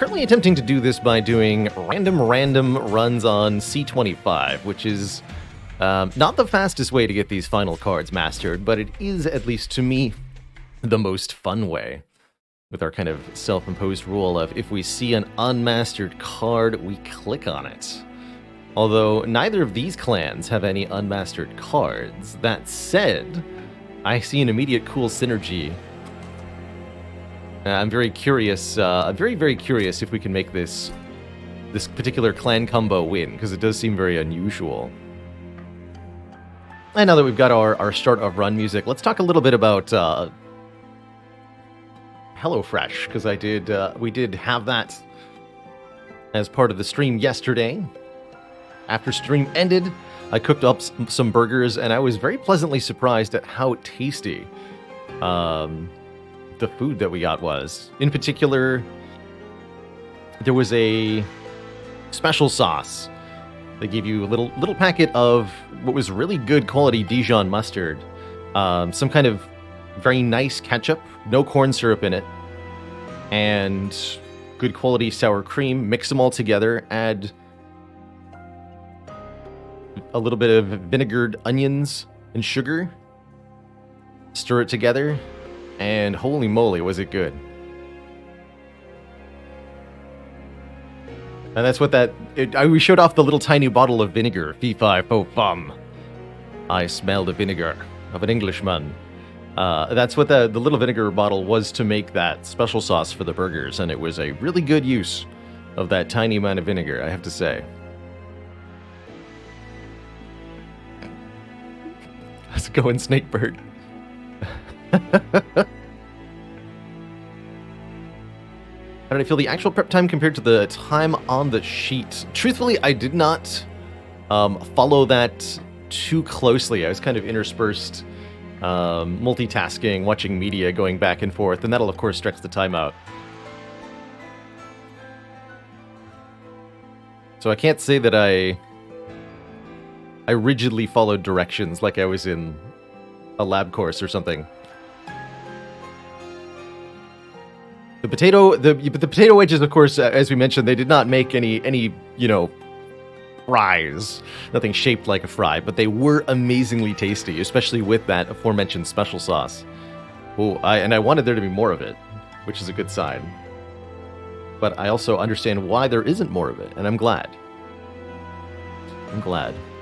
currently attempting to do this by doing random runs on C25, which is not the fastest way to get these final cards mastered, but it is, at least to me, the most fun way. With our kind of self-imposed rule of if we see an unmastered card, we click on it. Although neither of these clans have any unmastered cards. That said, I see an immediate cool synergy. I'm very curious, very curious if we can make this particular clan combo win, because it does seem very unusual. And now that we've got our start of run music, let's talk a little bit about HelloFresh, because we did have that as part of the stream yesterday. After stream ended, I cooked up some burgers, and I was very pleasantly surprised at how tasty the food that we got was. In particular, there was a special sauce. They gave you a little packet of what was really good quality Dijon mustard, some kind of very nice ketchup, no corn syrup in it, and good quality sour cream. Mix them all together, add a little bit of vinegared onions and sugar, stir it together, and holy moly, was it good. And that's what we showed off the little tiny bottle of vinegar. Fee fi fo fum. I smell the vinegar of an Englishman. That's what the little vinegar bottle was to make that special sauce for the burgers, and it was a really good use of that tiny amount of vinegar, I have to say. How's it going, Snakebird? How did I feel the actual prep time compared to the time on the sheet? Truthfully, I did not follow that too closely. I was kind of interspersed, multitasking, watching media, going back and forth, and that'll of course stretch the time out. So I can't say that I rigidly followed directions like I was in a lab course or something. The potato wedges, of course, as we mentioned, they did not make any fries. Nothing shaped like a fry, but they were amazingly tasty, especially with that aforementioned special sauce. Oh, I wanted there to be more of it, which is a good sign. But I also understand why there isn't more of it, and I'm glad.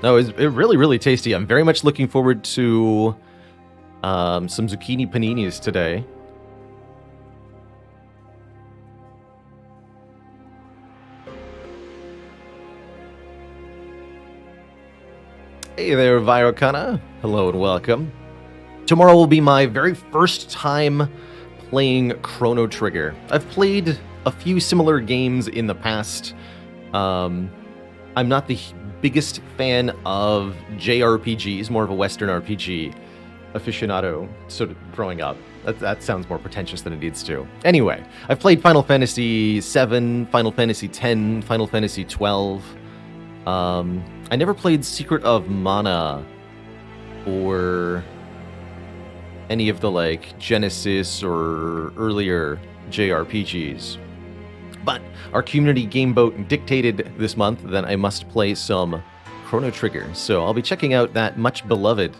No, it's really, really tasty. I'm very much looking forward to some zucchini paninis today. Hey there, Virokana. Hello and welcome. Tomorrow will be my very first time playing Chrono Trigger. I've played a few similar games in the past. I'm not the biggest fan of JRPGs, more of a Western RPG aficionado, sort of growing up. That sounds more pretentious than it needs to. Anyway, I've played Final Fantasy VII, Final Fantasy X, Final Fantasy XII. I never played Secret of Mana or any of the Genesis or earlier JRPGs. But our community game vote dictated this month that I must play some Chrono Trigger. So I'll be checking out that much beloved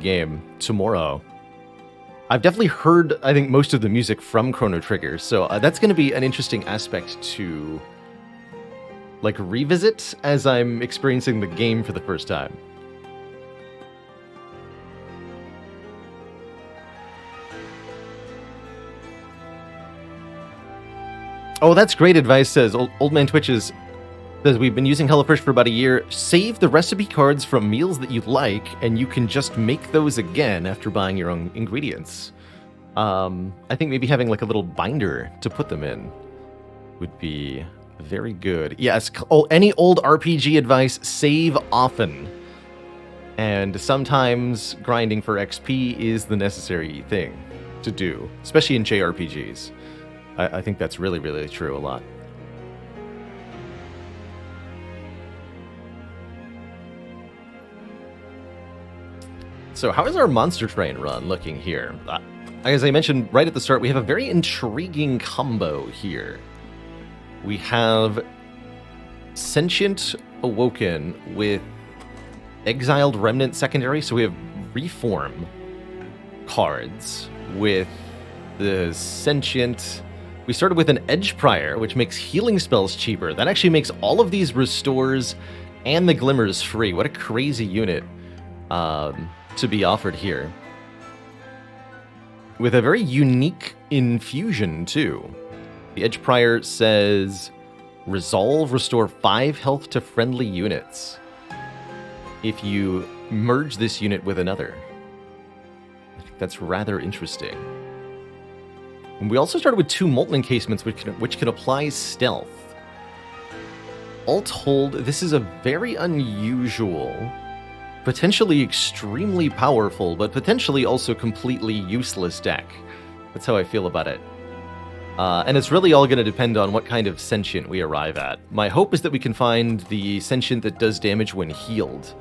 game tomorrow. I've definitely heard, I think, most of the music from Chrono Trigger, so that's going to be an interesting aspect to revisit as I'm experiencing the game for the first time. Oh, that's great advice, says Old Man Twitches. Says, we've been using HelloFresh for about a year. Save the recipe cards from meals that you like, and you can just make those again after buying your own ingredients. I think maybe having a little binder to put them in would be very good. Yes, any old RPG advice, save often. And sometimes grinding for XP is the necessary thing to do, especially in JRPGs. I think that's really, really true a lot. So how is our Monster Train run looking here? as I mentioned right at the start, we have a very intriguing combo here. We have Sentient Awoken with Exiled Remnant secondary, so we have Reform cards with the Sentient. We started with an Edge Prior, which makes healing spells cheaper. That actually makes all of these restores and the glimmers free. What a crazy unit to be offered here. With a very unique infusion, too. The Edge Prior says, Resolve, restore 5 health to friendly units if you merge this unit with another. I think that's rather interesting. And we also started with 2 Molten Encasements, which can apply Stealth. All told, this is a very unusual, potentially extremely powerful, but potentially also completely useless deck. That's how I feel about it. And it's really all going to depend on what kind of Sentient we arrive at. My hope is that we can find the Sentient that does damage when healed,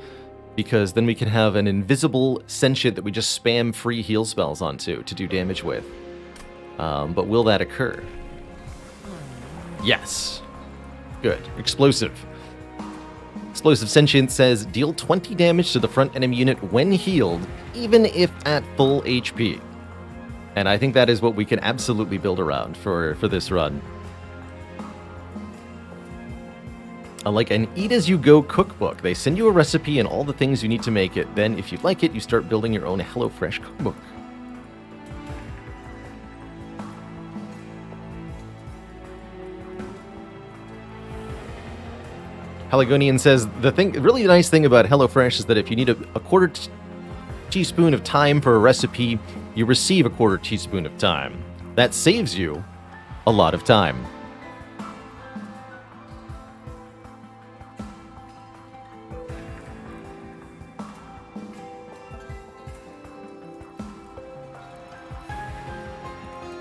because then we can have an invisible Sentient that we just spam free heal spells onto to do damage with. But will that occur? Yes. Good. Explosive. Explosive Sentient says, deal 20 damage to the front enemy unit when healed, even if at full HP. And I think that is what we can absolutely build around for this run. I like an eat-as-you-go cookbook. They send you a recipe and all the things you need to make it. Then, if you like it, you start building your own HelloFresh cookbook. Pelargonian says, really nice thing about HelloFresh is that if you need a quarter teaspoon of thyme for a recipe, you receive a quarter teaspoon of thyme. That saves you a lot of time.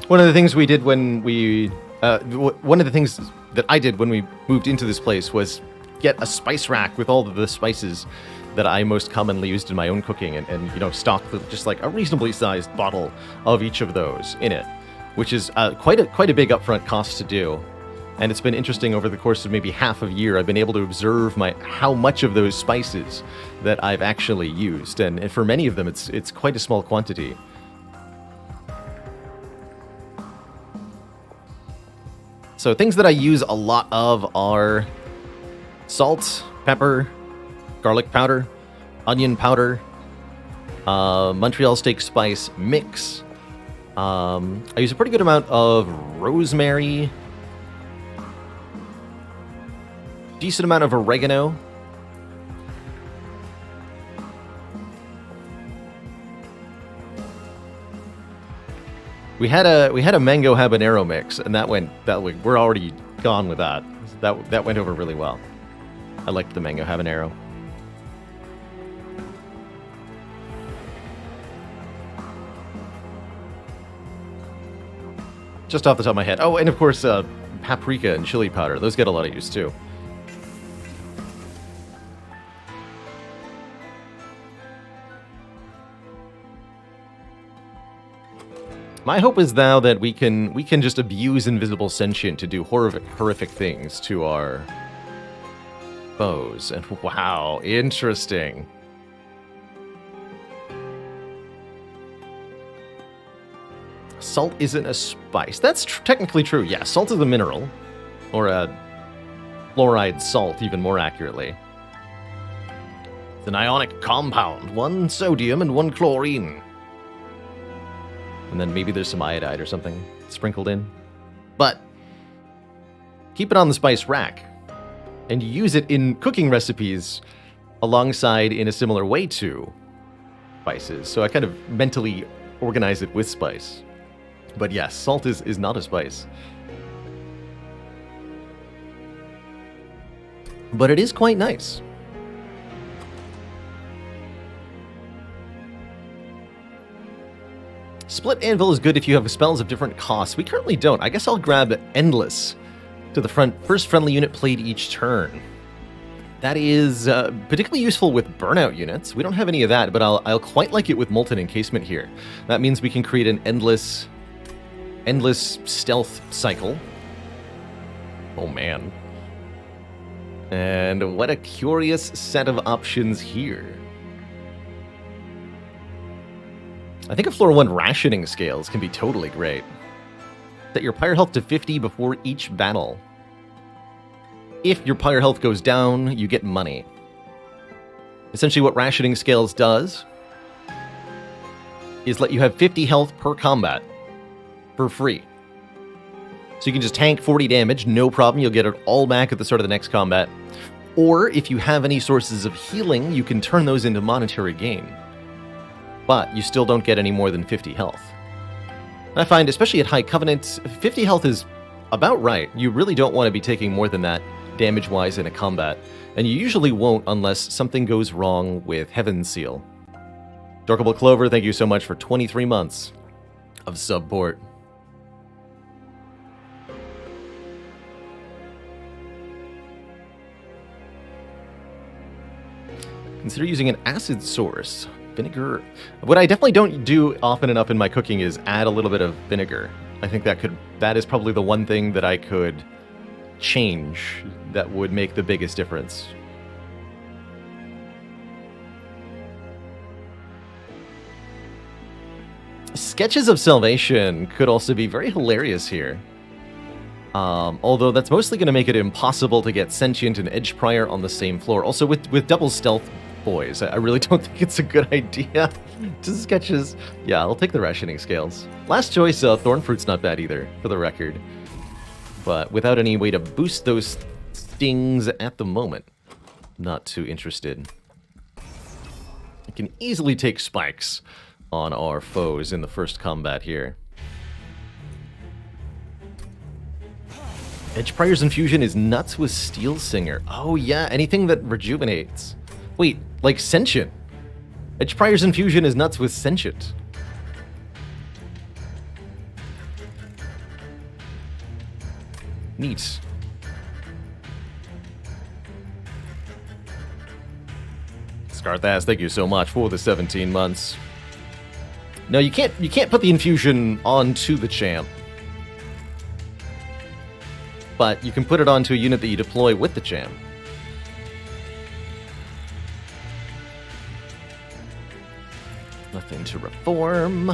One of the things we did when we, one of the things that I did when we moved into this place was get a spice rack with all of the spices that I most commonly used in my own cooking, and you know, stock just like a reasonably sized bottle of each of those in it, which is quite a big upfront cost to do. And it's been interesting over the course of maybe half a year. I've been able to observe how much of those spices that I've actually used, and for many of them, it's quite a small quantity. So things that I use a lot of are salt, pepper, garlic powder, onion powder, Montreal steak spice mix. I use a pretty good amount of rosemary, decent amount of oregano. We had a mango habanero mix, and we're already gone with that. That went over really well. I liked the mango habanero. Just off the top of my head. Oh, and of course, paprika and chili powder. Those get a lot of use too. My hope is now that we can just abuse Invisible Sentient to do horrific things to our foes. And wow, interesting. Salt isn't a spice. That's technically true. Yeah, salt is a mineral, or a fluoride salt, even more accurately. It's an ionic compound, 1 sodium and 1 chlorine. And then maybe there's some iodide or something sprinkled in. But keep it on the spice rack and use it in cooking recipes alongside in a similar way to spices. So I kind of mentally organize it with spice. But yes, salt is not a spice. But it is quite nice. Split Anvil is good if you have spells of different costs. We currently don't. I guess I'll grab Endless to the first friendly unit played each turn. That is particularly useful with burnout units. We don't have any of that, but I'll quite like it with molten encasement here. That means we can create an endless stealth cycle. Oh man. And what a curious set of options here. I think a floor 1 rationing scales can be totally great. Set your pyre health to 50 before each battle. If your pyre health goes down, you get money. Essentially what rationing scales does is let you have 50 health per combat for free. So you can just tank 40 damage, no problem, you'll get it all back at the start of the next combat. Or if you have any sources of healing, you can turn those into monetary gain. But you still don't get any more than 50 health. And I find, especially at High Covenant, 50 health is about right. You really don't want to be taking more than that damage-wise in a combat, and you usually won't unless something goes wrong with Heaven's Seal. Dorkable Clover, thank you so much for 23 months of support. Consider using an acid source. Vinegar. What I definitely don't do often enough in my cooking is add a little bit of vinegar. I think that is probably the one thing that I could change that would make the biggest difference. Sketches of Salvation could also be very hilarious here. Although that's mostly going to make it impossible to get Sentient and Edge Prior on the same floor. Also, with double stealth boys, I really don't think it's a good idea to sketches. Yeah, I'll take the rationing scales. Last choice, Thornfruit's not bad either, for the record. But without any way to boost those stings at the moment, not too interested. I can easily take spikes on our foes in the first combat here. Edge Prior's Infusion is nuts with Steel Singer. Oh yeah, anything that rejuvenates. Wait, like Sentient. Edge Prior's Infusion is nuts with Sentient. Neat. Scarthas, thank you so much for the 17 months. No, you can't put the infusion onto the champ. But you can put it onto a unit that you deploy with the champ. Nothing to reform.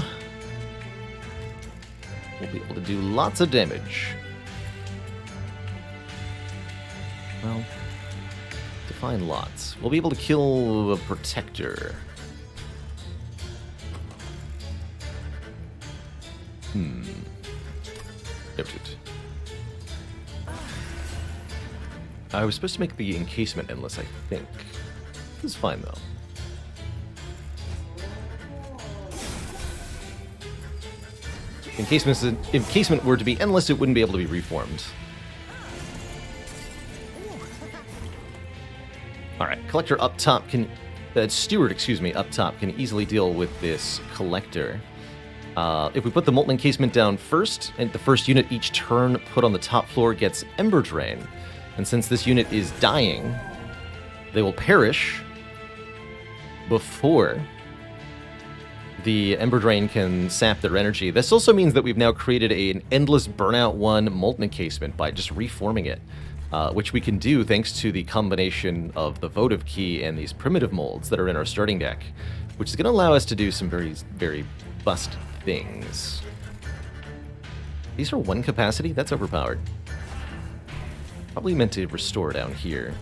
We'll be able to do lots of damage. Well, define lots. We'll be able to kill the Protector. Noted. I was supposed to make the encasement endless, I think. This is fine, though. If encasement were to be endless, it wouldn't be able to be reformed. Alright, Collector up top can... Steward, excuse me, up top can easily deal with this Collector. If we put the Molten Encasement down first, and the first unit each turn put on the top floor gets Ember Drain. And since this unit is dying, they will perish before the Ember Drain can sap their energy. This also means that we've now created an endless Burnout 1 Molten Encasement by just reforming it, which we can do thanks to the combination of the Votive Key and these primitive molds that are in our starting deck, which is going to allow us to do some very, very bust things. These are 1 capacity? That's overpowered. Probably meant to restore down here.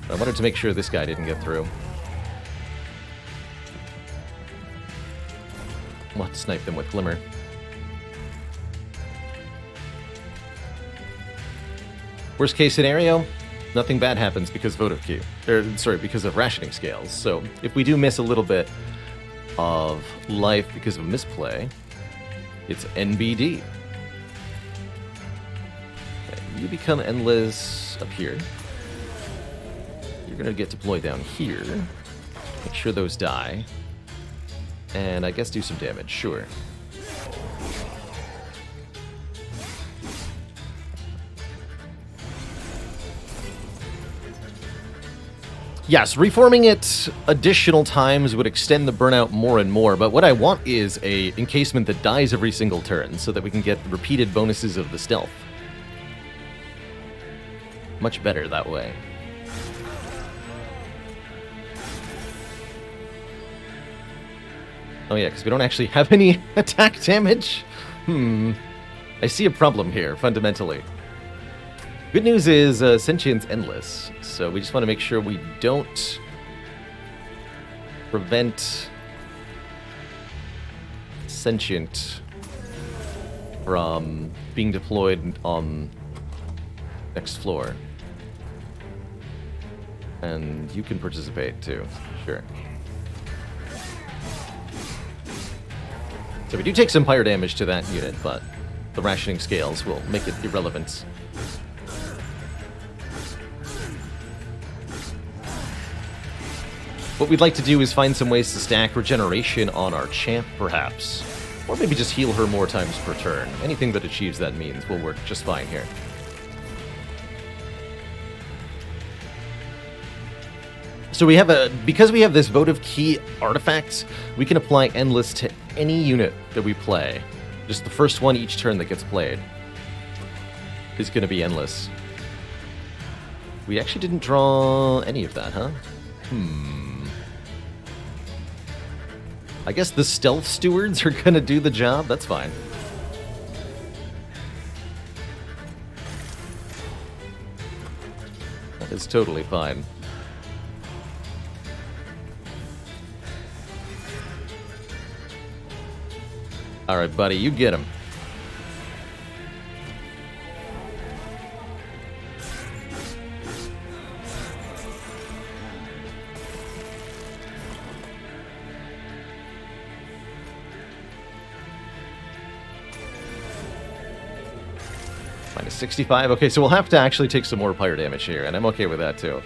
But I wanted to make sure this guy didn't get through. We'll have to snipe them with Glimmer. Worst case scenario, nothing bad happens because Votive Key. Because of rationing scales. So if we do miss a little bit of life because of misplay, it's NBD. Okay, you become endless up here. You're gonna get deployed down here. Make sure those die. And I guess do some damage, sure. Yes, reforming it additional times would extend the burnout more and more, but what I want is a encasement that dies every single turn so that we can get repeated bonuses of the stealth. Much better that way. Oh yeah, because we don't actually have any attack damage? I see a problem here, fundamentally. Good news is Sentient's endless, so we just want to make sure we don't prevent Sentient from being deployed on next floor. And you can participate too, sure. So we do take some fire damage to that unit, but the rationing scales will make it irrelevant. What we'd like to do is find some ways to stack regeneration on our champ, perhaps. Or maybe just heal her more times per turn. Anything that achieves that means will work just fine here. So we have because we have this votive key artifact, we can apply endless to any unit that we play. Just the first one each turn that gets played is going to be endless. We actually didn't draw any of that, huh? I guess the stealth stewards are going to do the job. That's fine. That is totally fine. All right, buddy, you get him. Minus 65. Okay, so we'll have to actually take some more fire damage here, and I'm okay with that too.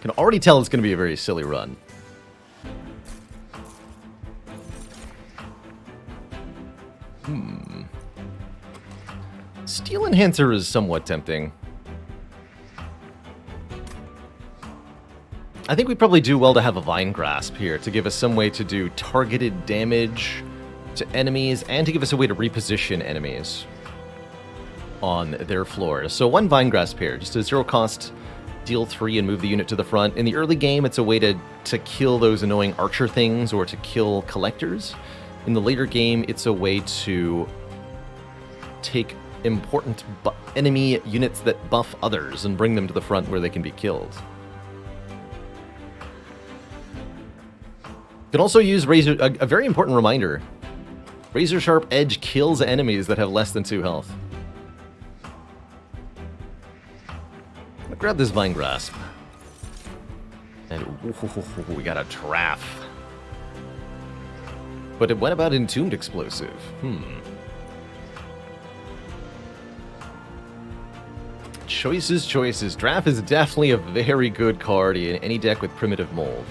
Can already tell it's going to be a very silly run. Steel Enhancer is somewhat tempting. I think we probably do well to have a Vine Grasp here to give us some way to do targeted damage to enemies and to give us a way to reposition enemies on their floors. So one Vine Grasp here, just a 0 cost, deal 3 and move the unit to the front. In the early game, it's a way to kill those annoying archer things or to kill collectors. In the later game, it's a way to take important enemy units that buff others and bring them to the front where they can be killed. You can also use Razor, a very important reminder. Razor Sharp Edge kills enemies that have less than 2 health. I'm gonna grab this Vine Grasp. And ooh, we got a Giraffe. But what about Entombed Explosive? Choices, choices. Giraffe is definitely a very good card in any deck with Primitive Mold.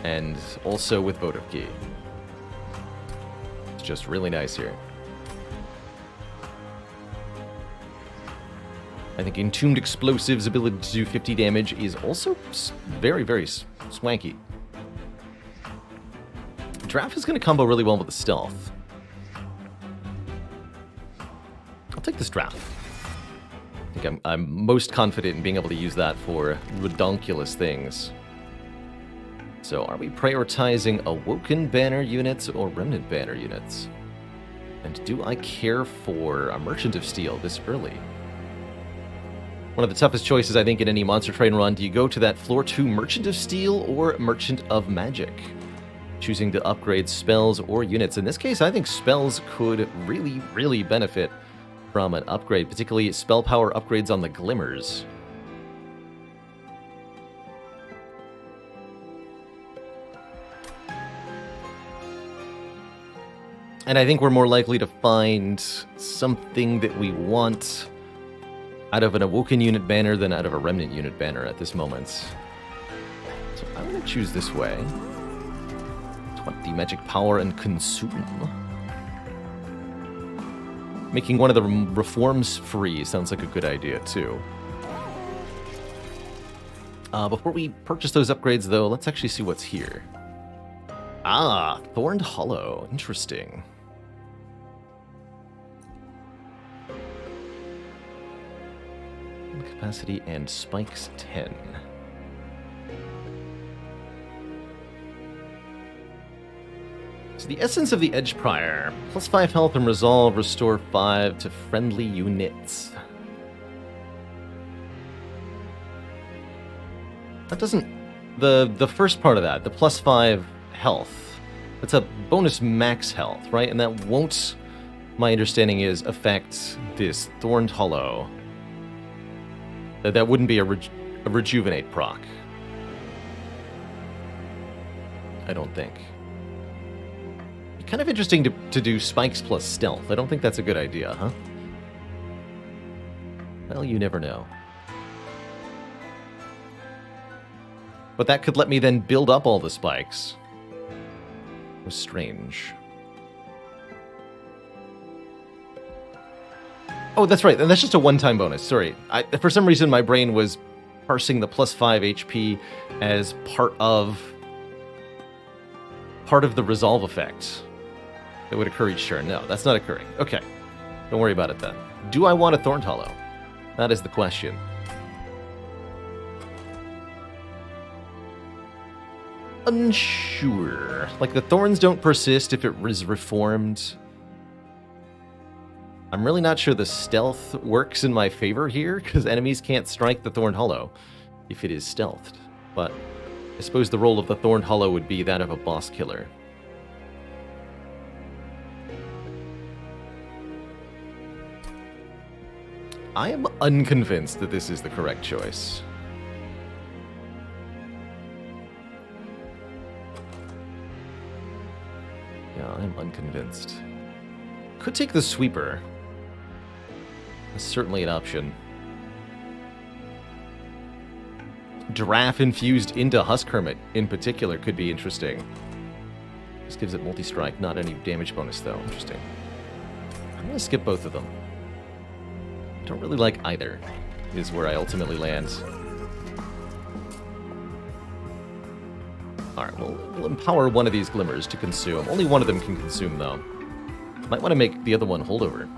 And also with Votive Key. It's just really nice here. I think Entombed Explosive's ability to do 50 damage is also very, very swanky. Giraffe is going to combo really well with the Stealth. I'll take this Giraffe. I think I'm most confident in being able to use that for redonkulous things. So are we prioritizing Awoken Banner units or Remnant Banner units? And do I care for a Merchant of Steel this early? One of the toughest choices, I think, in any Monster Train run. Do you go to that floor 2 Merchant of Steel or Merchant of Magic? Choosing to upgrade spells or units. In this case, I think spells could really, really benefit from an upgrade, particularly spell power upgrades on the Glimmers. And I think we're more likely to find something that we want out of an Awoken unit banner than out of a Remnant unit banner at this moment. So I'm going to choose this way. 20 magic power and consume. Making one of the reforms free sounds like a good idea, too. Before we purchase those upgrades, though, let's actually see what's here. Ah, Thorned Hollow. Interesting. Capacity and spikes 10. So the essence of the Edge Prior. Plus 5 health and resolve, restore 5 to friendly units. That doesn't... The first part of that, the plus 5 health, that's a bonus max health, right? And that won't, my understanding is, affect this Thorned Hollow. That wouldn't be a rejuvenate proc. I don't think. Kind of interesting to do spikes plus stealth. I don't think that's a good idea, huh? Well, you never know. But that could let me then build up all the spikes. It was strange. Oh, that's right. And that's just a one-time bonus. Sorry. For some reason, my brain was parsing the plus 5 HP as part of the resolve effect that would occur each turn. No, that's not occurring. Okay. Don't worry about it then. Do I want a Thorned Hollow? That is the question. Unsure. Like, the thorns don't persist if it is reformed. I'm really not sure the stealth works in my favor here, because enemies can't strike the Thorned Hollow if it is stealthed. But I suppose the role of the Thorned Hollow would be that of a boss killer. I am unconvinced that this is the correct choice. Yeah, I'm unconvinced. Could take the Sweeper. That's certainly an option. Giraffe infused into Husk Hermit in particular could be interesting. This gives it multi-strike, not any damage bonus though. Interesting. I'm going to skip both of them. Don't really like either, is where I ultimately land. Alright, we'll empower one of these glimmers to consume. Only one of them can consume, though. Might want to make the other one holdover.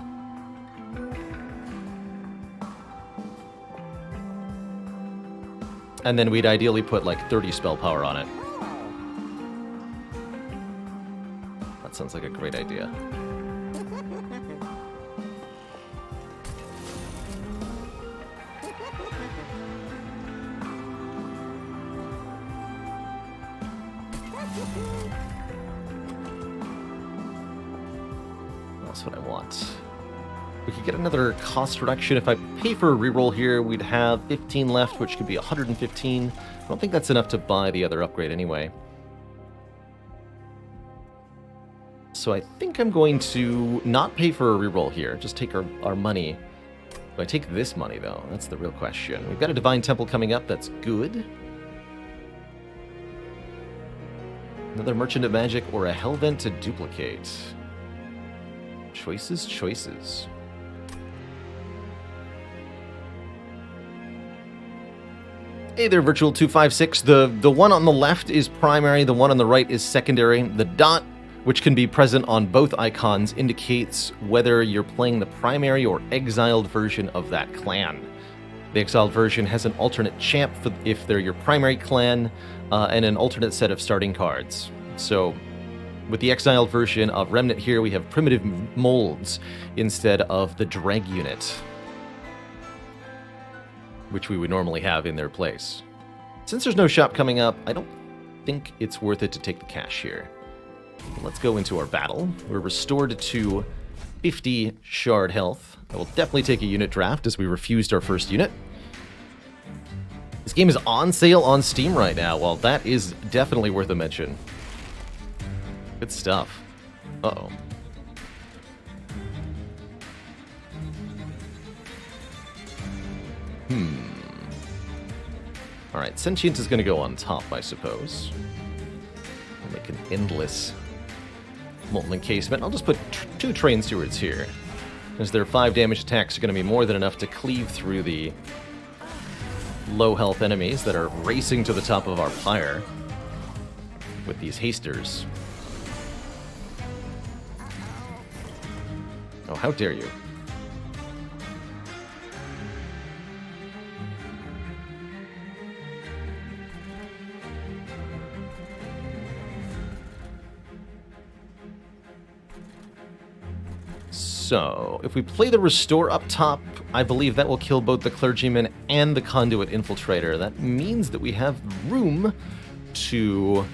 And then we'd ideally put like 30 spell power on it. That sounds like a great idea. That's what I want. We could get another cost reduction. If I pay for a reroll here, we'd have 15 left, which could be 115. I don't think that's enough to buy the other upgrade anyway. So I think I'm going to not pay for a reroll here, just take our money. Do I take this money, though? That's the real question. We've got a Divine Temple coming up. That's good. Another Merchant of Magic or a Hellvent to duplicate. Choices, choices. Hey there, Virtual 256. The one on the left is primary, the one on the right is secondary. The dot, which can be present on both icons, indicates whether you're playing the primary or exiled version of that clan. The exiled version has an alternate champ if they're your primary clan, and an alternate set of starting cards. So, with the exiled version of Remnant here, we have primitive molds instead of the drag unit, which we would normally have in their place. Since there's no shop coming up, I don't think it's worth it to take the cash here. Let's go into our battle. We're restored to 50 shard health. I will definitely take a unit draft as we refused our first unit. This game is on sale on Steam right now. Well, that is definitely worth a mention. Good stuff. Uh-oh. Alright, Sentient is going to go on top, I suppose. I'll make an endless Molten Encasement. I'll just put 2 Train Stewards here, as their 5 damage attacks are going to be more than enough to cleave through the low health enemies that are racing to the top of our pyre with these hasters. Oh, how dare you. So, if we play the Restore up top, I believe that will kill both the Clergyman and the Conduit Infiltrator. That means that we have room to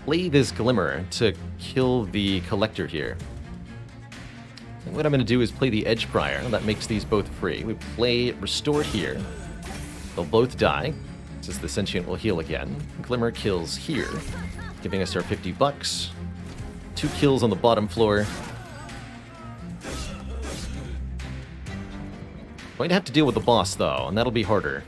play this Glimmer to kill the Collector here. And what I'm going to do is play the Edge Prior. That makes these both free. We play Restore here. They'll both die, since the Sentient will heal again. Glimmer kills here, giving us our $50. 2 kills on the bottom floor. Going to have to deal with the boss, though, and that'll be harder.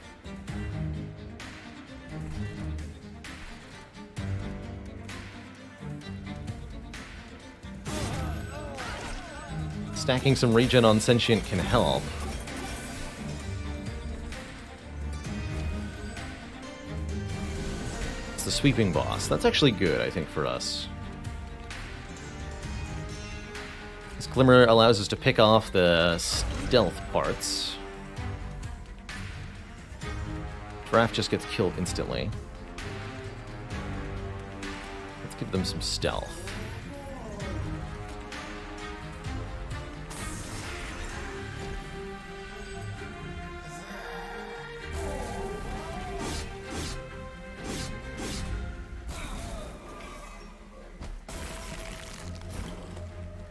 Stacking some regen on Sentient can help. It's the sweeping boss. That's actually good, I think, for us. This Glimmer allows us to pick off the stealth parts. Draft just gets killed instantly. Let's give them some stealth.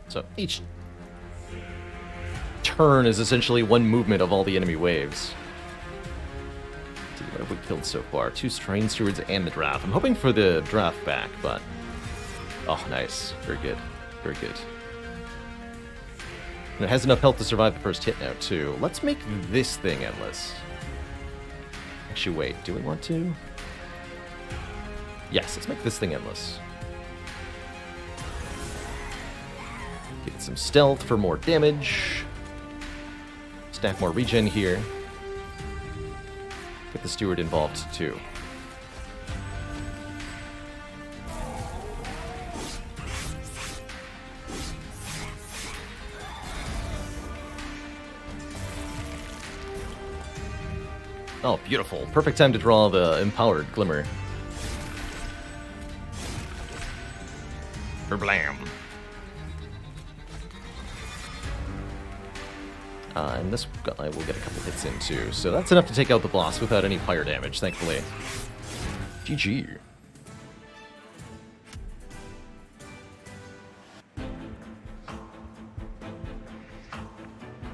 So each turn is essentially one movement of all the enemy waves. Let's see, what have we killed so far? 2 Train Stewards and the Draft. I'm hoping for the Draft back, but... Oh, nice. Very good. Very good. And it has enough health to survive the first hit now, too. Let's make this thing endless. Actually, wait. Do we want to? Yes, let's make this thing endless. Get some stealth for more damage. Stack more regen here. Get the Steward involved too. Oh, beautiful. Perfect time to draw the Empowered Glimmer. Blam. And this guy will get a couple hits in too, so that's enough to take out the boss without any fire damage, thankfully. GG.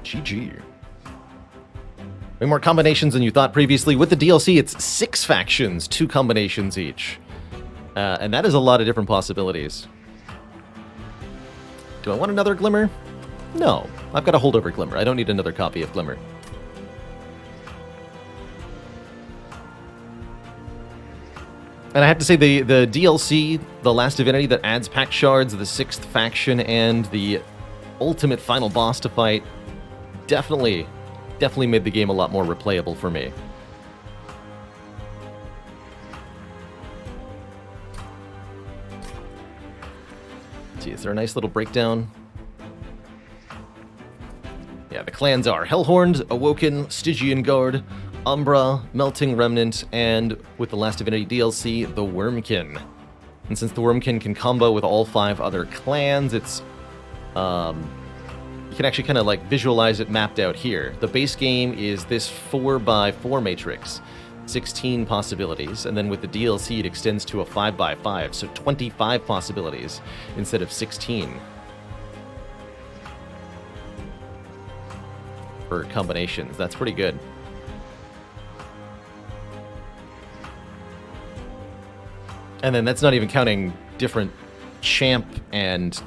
GG. Way more combinations than you thought previously. With the DLC, it's 6 factions, 2 combinations each. And that is a lot of different possibilities. Do I want another Glimmer? No, I've got a holdover Glimmer. I don't need another copy of Glimmer. And I have to say, the DLC, The Last Divinity, that adds Pact Shards, the 6th faction, and the ultimate final boss to fight, definitely made the game a lot more replayable for me. Gee, is there a nice little breakdown? Yeah, the clans are Hellhorned, Awoken, Stygian Guard, Umbra, Melting Remnant, and with the Last Divinity DLC, the Wormkin. And since the Wormkin can combo with all 5 other clans, it's you can actually kind of like visualize it mapped out here. The base game is this 4x4 matrix, 16 possibilities, and then with the DLC it extends to a 5x5, so 25 possibilities instead of 16. For combinations. That's pretty good. And then that's not even counting different champ and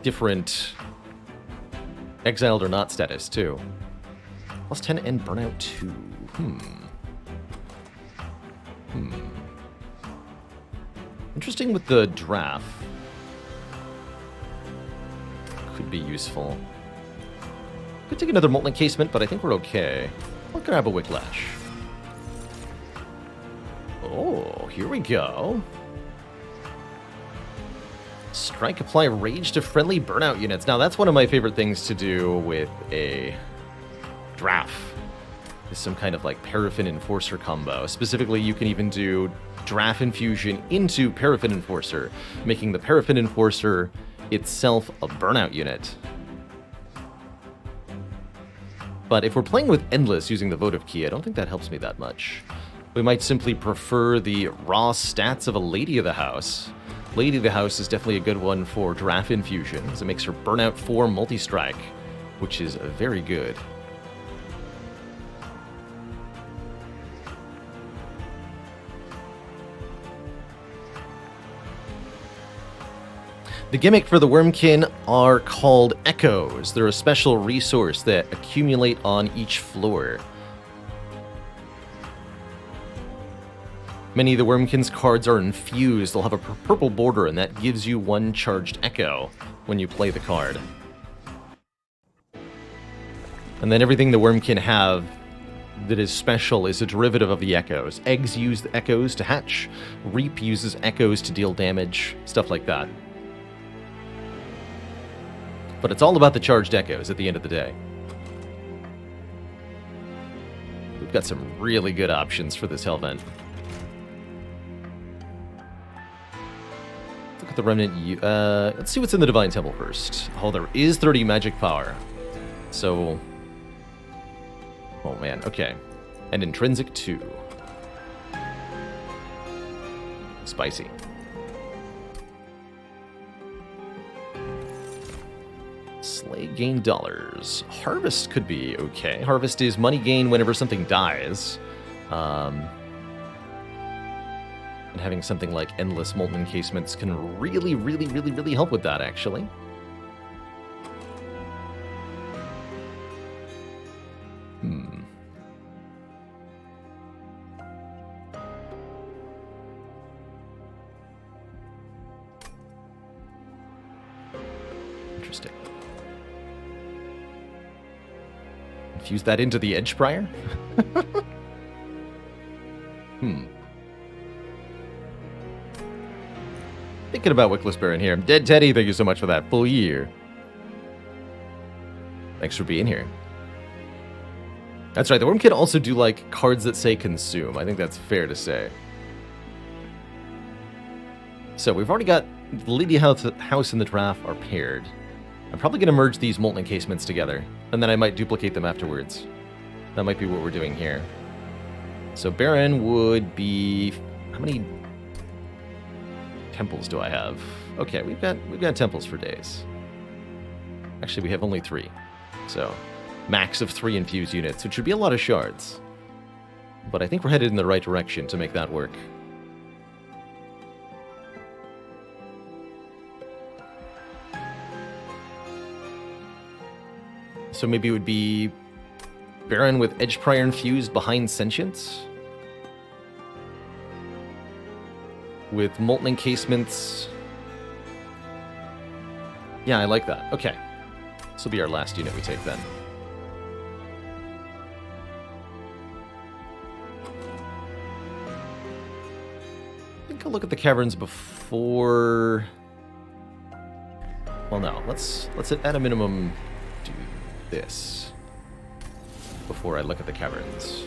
different exiled or not status, too. Plus 10 and burnout 2. Interesting with the draft. Could be useful. Could take another molten encasement, but I think we're okay. I'll grab a whiplash. Oh, here we go. Strike, apply rage to friendly burnout units. Now, that's one of my favorite things to do with a draft. Is some kind of like Paraffin Enforcer combo. Specifically, you can even do draft infusion into Paraffin Enforcer, making the Paraffin Enforcer itself a burnout unit. But if we're playing with Endless using the votive key, I don't think that helps me that much. We might simply prefer the raw stats of a Lady of the House. Lady of the House is definitely a good one for draft infusion, as it makes her burnout 4 multi-strike, which is very good. The gimmick for the Wormkin are called Echoes. They're a special resource that accumulate on each floor. Many of the Wormkin's cards are infused. They'll have a purple border, and that gives you 1 charged Echo when you play the card. And then everything the Wormkin have that is special is a derivative of the Echoes. Eggs use the Echoes to hatch. Reap uses Echoes to deal damage. Stuff like that. But it's all about the charged Echoes at the end of the day. We've got some really good options for this Hellvent. Look at the Remnant. Let's see what's in the Divine Temple first. Oh, there is 30 magic power. So... oh man, okay. And Intrinsic 2. Spicy. Slay, gain dollars. Harvest could be okay. Harvest is money gain whenever something dies. And having something like Endless Molten Encasements can really, really, really, really help with that, actually. Interesting. Infuse that into the Edgeprior? Thinking about Wickless Baron here. Dead Teddy, thank you so much for that full year. Thanks for being here. That's right, the Worm can also do, like, cards that say consume. I think that's fair to say. So, we've already got the Lady House and the Draft are paired. I'm probably going to merge these Molten Encasements together, and then I might duplicate them afterwards. That might be what we're doing here. So, Baron would be... how many temples do I have? Okay, we've got temples for days. Actually, we have only 3. So, max of 3 infused units, which would be a lot of shards. But I think we're headed in the right direction to make that work. So maybe it would be Baron with Edgeprior infused behind Sentience? With Molten Encasements. Yeah, I like that. Okay. This will be our last unit we take then. I think I'll look at the caverns before... well, no. Let's at a minimum do this before I look at the caverns.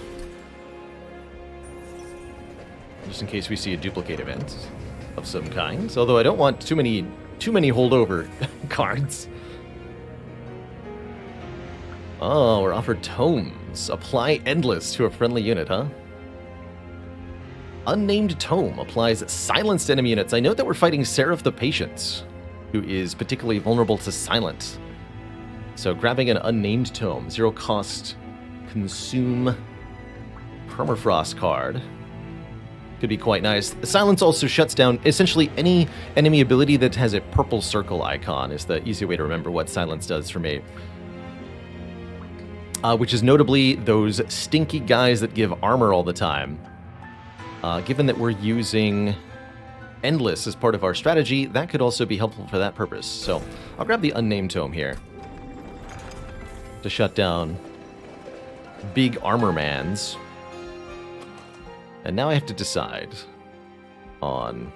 Just in case we see a duplicate event of some kind. Although I don't want too many holdover cards. Oh, we're offered tomes. Apply Endless to a friendly unit, huh? Unnamed Tome applies silenced enemy units. I note that we're fighting Seraph the Patient, who is particularly vulnerable to silent. So grabbing an unnamed tome, 0 cost, consume permafrost card could be quite nice. Silence also shuts down essentially any enemy ability that has a purple circle icon is the easy way to remember what silence does for me. which is notably those stinky guys that give armor all the time. Given that we're using Endless as part of our strategy, that could also be helpful for that purpose. So I'll grab the Unnamed Tome here to shut down big armor mans. And now I have to decide on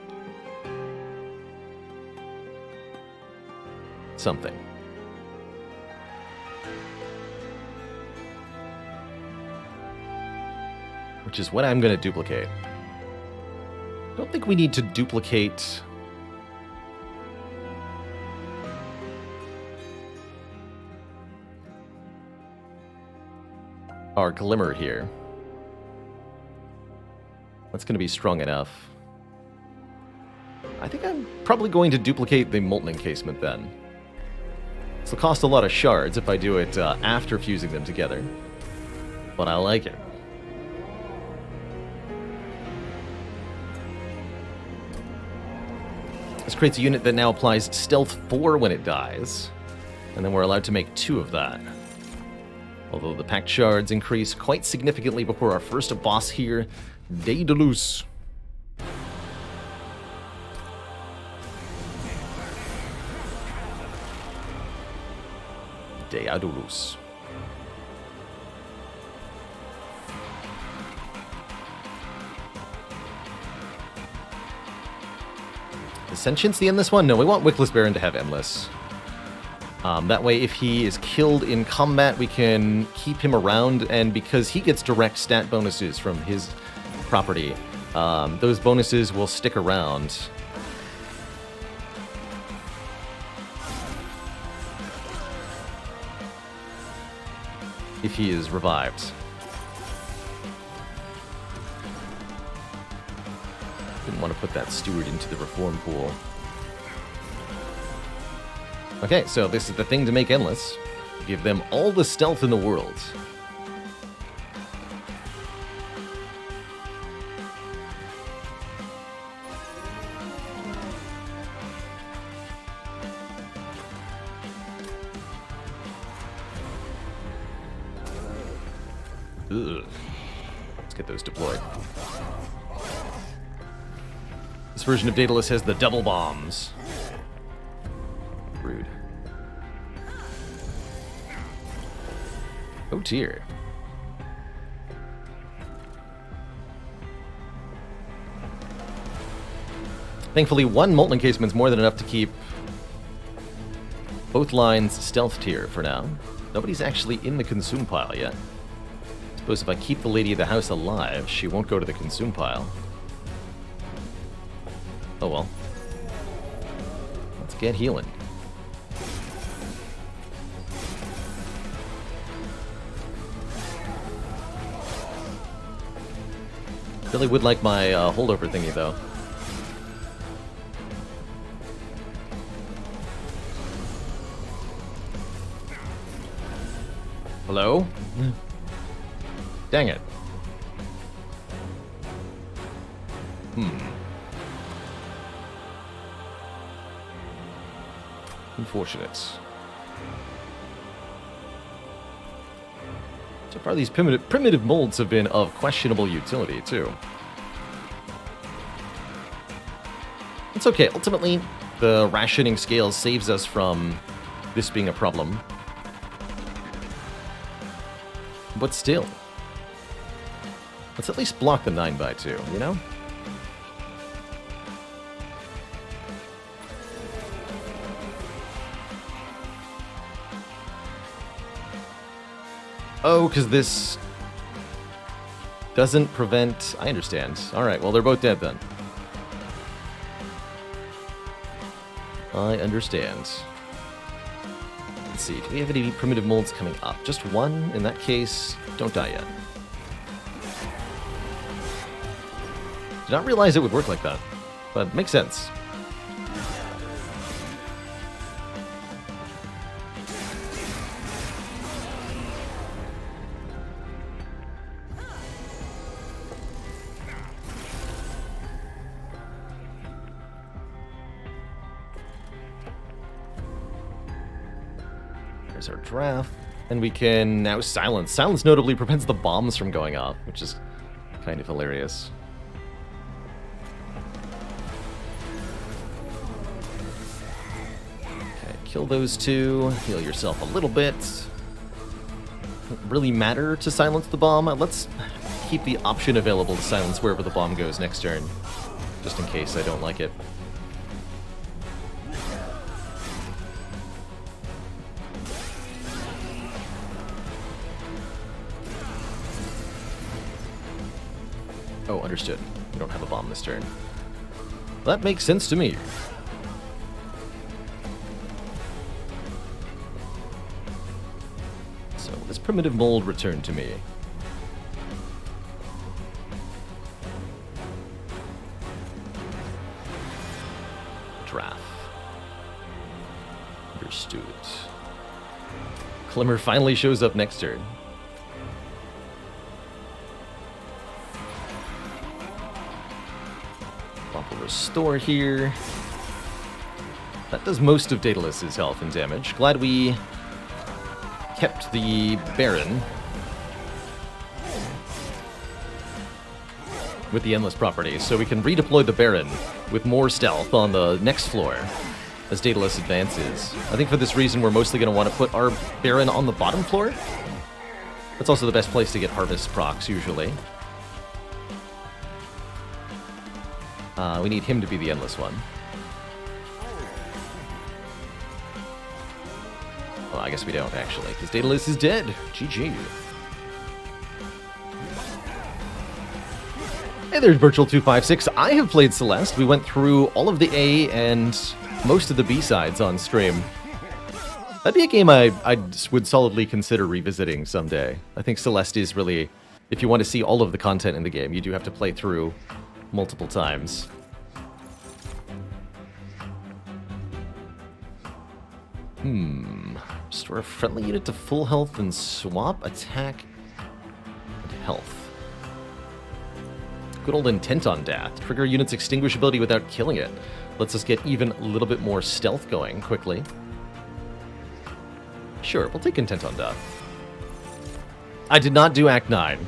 something. Which is what I'm going to duplicate. I don't think we need to duplicate our Glimmer here. That's going to be strong enough. I think I'm probably going to duplicate the Molten Encasement then. This will cost a lot of shards if I do it after fusing them together. But I like it. This creates a unit that now applies Stealth 4 when it dies. And then we're allowed to make 2 of that. Although the Pact Shards increase quite significantly before our first boss here, Daedalus. Daedalus. Is Sentience in this one? No, we want Wickless Baron to have Endless. That way, if he is killed in combat, we can keep him around, and because he gets direct stat bonuses from his property, those bonuses will stick around. If he is revived. Didn't want to put that steward into the reform pool. Okay, so this is the thing to make Endless. Give them all the stealth in the world. Ugh. Let's get those deployed. This version of Daedalus has the double bombs. Rude. Oh dear. Thankfully, one Molten Encasement's more than enough to keep both lines stealth tier for now. Nobody's actually in the consume pile yet. Suppose if I keep the Lady of the House alive, she won't go to the consume pile. Oh well. Let's get healing. Really would like my holdover thingy, though. Hello? Dang it. Unfortunate. So far, these primitive molds have been of questionable utility, too. It's okay. Ultimately, the rationing scale saves us from this being a problem. But still. Let's at least block the 9x2, you know? Oh, because this doesn't prevent... I understand. Alright, well, they're both dead then. I understand. Let's see, do we have any primitive molds coming up? Just one? In that case, don't die yet. Did not realize it would work like that, but makes sense. There's our draft. And we can now silence. Silence notably prevents the bombs from going off, which is kind of hilarious. Okay, kill those two. Heal yourself a little bit. Doesn't really matter to silence the bomb. Let's keep the option available to silence wherever the bomb goes next turn, just in case I don't like it. Oh, understood. We don't have a bomb this turn. That makes sense to me. So, this primitive mold returned to me. Draft. Understood. Glimmer finally shows up next turn. Restore here. That does most of Daedalus's health and damage. Glad we kept the Baron with the Endless property, so we can redeploy the Baron with more stealth on the next floor as Daedalus advances. I think for this reason we're mostly going to want to put our Baron on the bottom floor. That's also the best place to get Harvest procs, usually. We need him to be the Endless one. Well, I guess we don't, actually, because Daedalus is dead. GG. Hey there's Virtual256. I have played Celeste. We went through all of the A and most of the B sides on stream. That'd be a game I would solidly consider revisiting someday. I think Celeste is really, if you want to see all of the content in the game, you do have to play through multiple times. Restore a friendly unit to full health and swap attack and health. Good old intent on death. Trigger a unit's extinguishability without killing it. Lets us get even a little bit more stealth going quickly. Sure, we'll take intent on death. I did not do Act 9.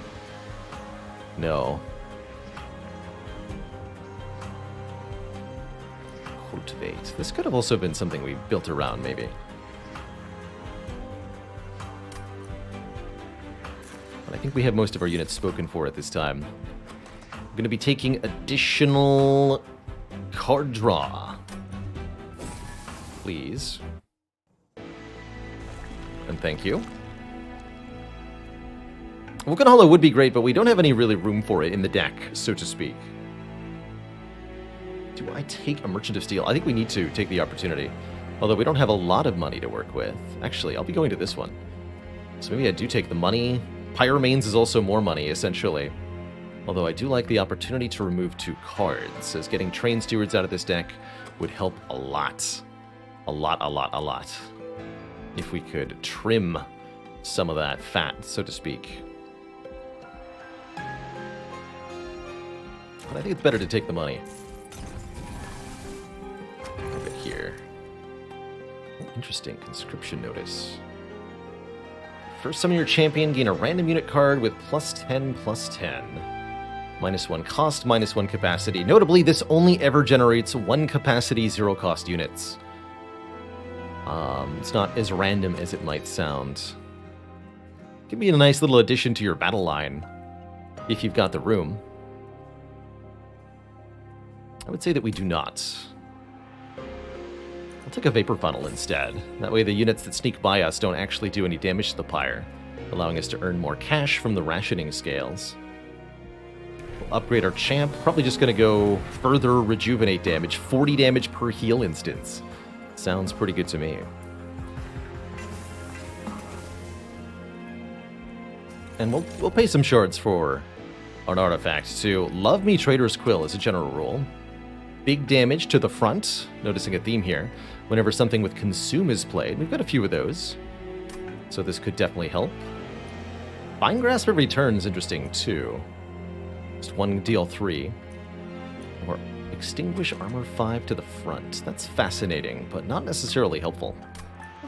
No. Cultivate. This could have also been something we built around, maybe. But I think we have most of our units spoken for at this time. I'm going to be taking additional card draw. Please. And thank you. Woken Hollow would be great, but we don't have any really room for it in the deck, so to speak. Do I take a Merchant of Steel? I think we need to take the opportunity. Although we don't have a lot of money to work with. Actually, I'll be going to this one. So maybe I do take the money. Pyramanes is also more money, essentially. Although I do like the opportunity to remove 2 cards, as getting Train Stewards out of this deck would help a lot. A lot. If we could trim some of that fat, so to speak. But I think it's better to take the money. A bit here. Oh, interesting. Conscription Notice. First summon your champion, gain a random unit card with +10/+10. -1 cost, -1 capacity. Notably, this only ever generates 1 capacity, 0 cost units. It's not as random as it might sound. Could be a nice little addition to your battle line, if you've got the room. I would say that we do not. I'll take a Vapor Funnel instead. That way the units that sneak by us don't actually do any damage to the pyre, allowing us to earn more cash from the rationing scales. We'll upgrade our champ. Probably just going to go further rejuvenate damage. 40 damage per heal instance. Sounds pretty good to me. And we'll pay some shards for an artifact too. Love me Trader's Quill as a general rule. Big damage to the front, noticing a theme here. Whenever something with Consume is played, we've got a few of those. So this could definitely help. Vine Grasp every turn is interesting too. Just 1 deal 3. Or Extinguish Armor 5 to the front. That's fascinating, but not necessarily helpful.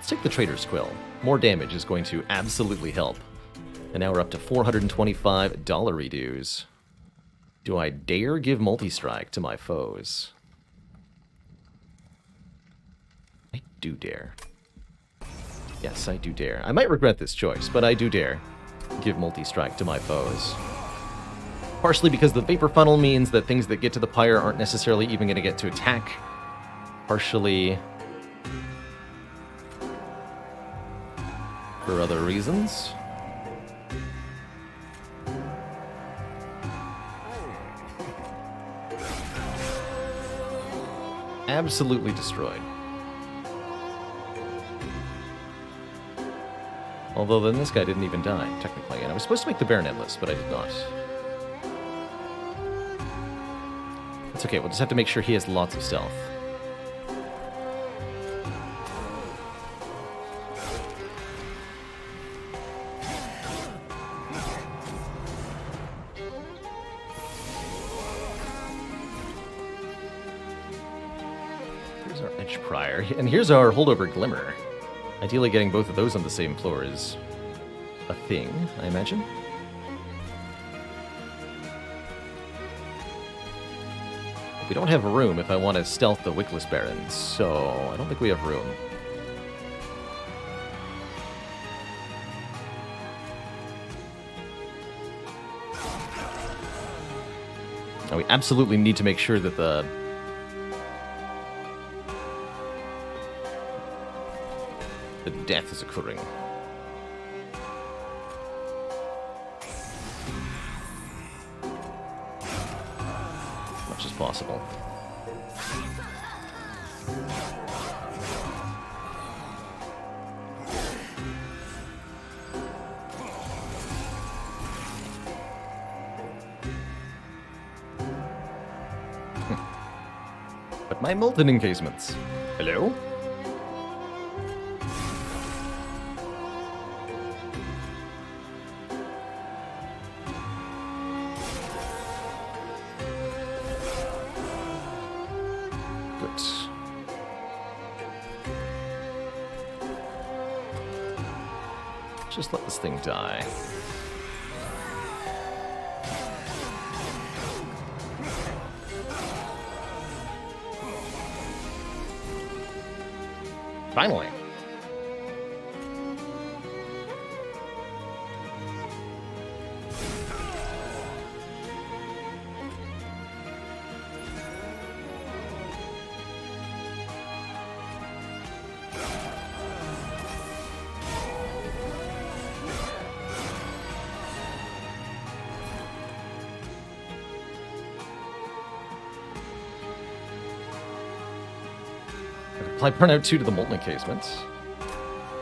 Let's take the Trader's Quill. More damage is going to absolutely help. And now we're up to $425 redues. Do I dare give multi-strike to my foes? I do dare. Yes, I do dare. I might regret this choice, but I do dare give multi-strike to my foes. Partially because the Vapor Funnel means that things that get to the pyre aren't necessarily even going to get to attack. Partially for other reasons. Absolutely destroyed. Although then this guy didn't even die, technically. And I was supposed to make the Baron endless, but I did not. It's okay, we'll just have to make sure he has lots of stealth. Here's our Edge Prior, and here's our Holdover Glimmer. Ideally getting both of those on the same floor is a thing, I imagine. We don't have room if I want to stealth the Wickless Barons, so I don't think we have room. Now we absolutely need to make sure that the death is occurring. As much as possible. But my molten encasements. Hello? Just let this thing die. Finally. Apply Burnout 2 to the Molten Encasements.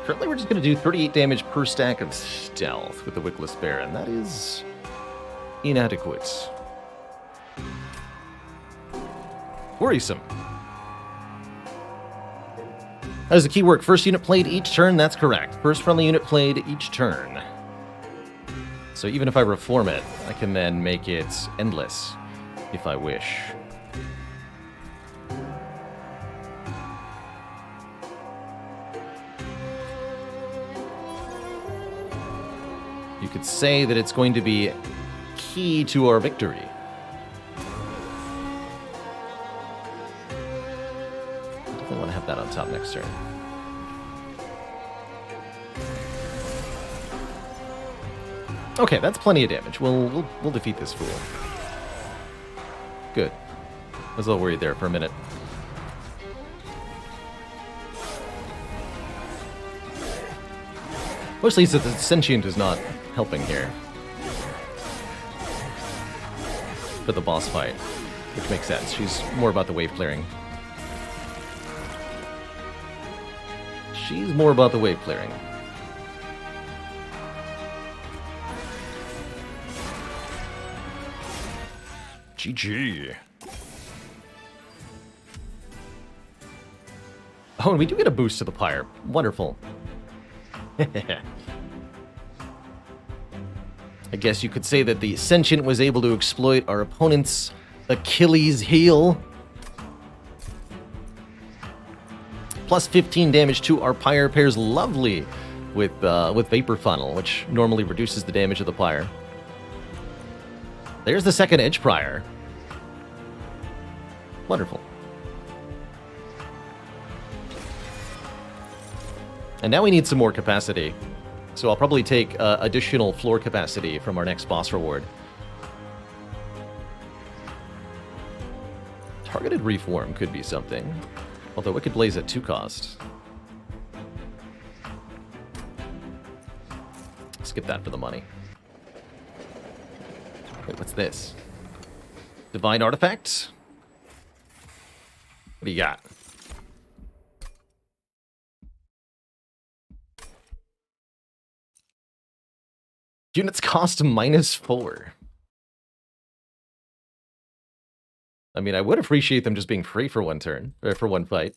Currently, we're just going to do 38 damage per stack of stealth with the Wickless Baron. That is inadequate. Worrisome. That is the key work. First unit played each turn, that's correct. First friendly unit played each turn. So even if I reform it, I can then make it endless, if I wish. You could say that it's going to be key to our victory. I definitely want to have that on top next turn. Okay, that's plenty of damage. We'll defeat this fool. Good. I was a little worried there for a minute. Mostly it's that the Sentient is not helping here. For the boss fight. Which makes sense. She's more about the wave clearing. She's more about the wave clearing. GG. Oh, and we do get a boost to the pyre. Wonderful. I guess you could say that the Sentient was able to exploit our opponent's Achilles heel. Plus 15 damage to our pyre pairs lovely with Vapor Funnel, which normally reduces the damage of the pyre. There's the second Edge Prior. Wonderful. And now we need some more capacity. So I'll probably take additional floor capacity from our next boss reward. Targeted Reform could be something. Although Wicked Blaze at 2 cost. Skip that for the money. Wait, what's this? Divine Artifact? What do you got? Units cost -4. I mean, I would appreciate them just being free for one turn, or for one fight.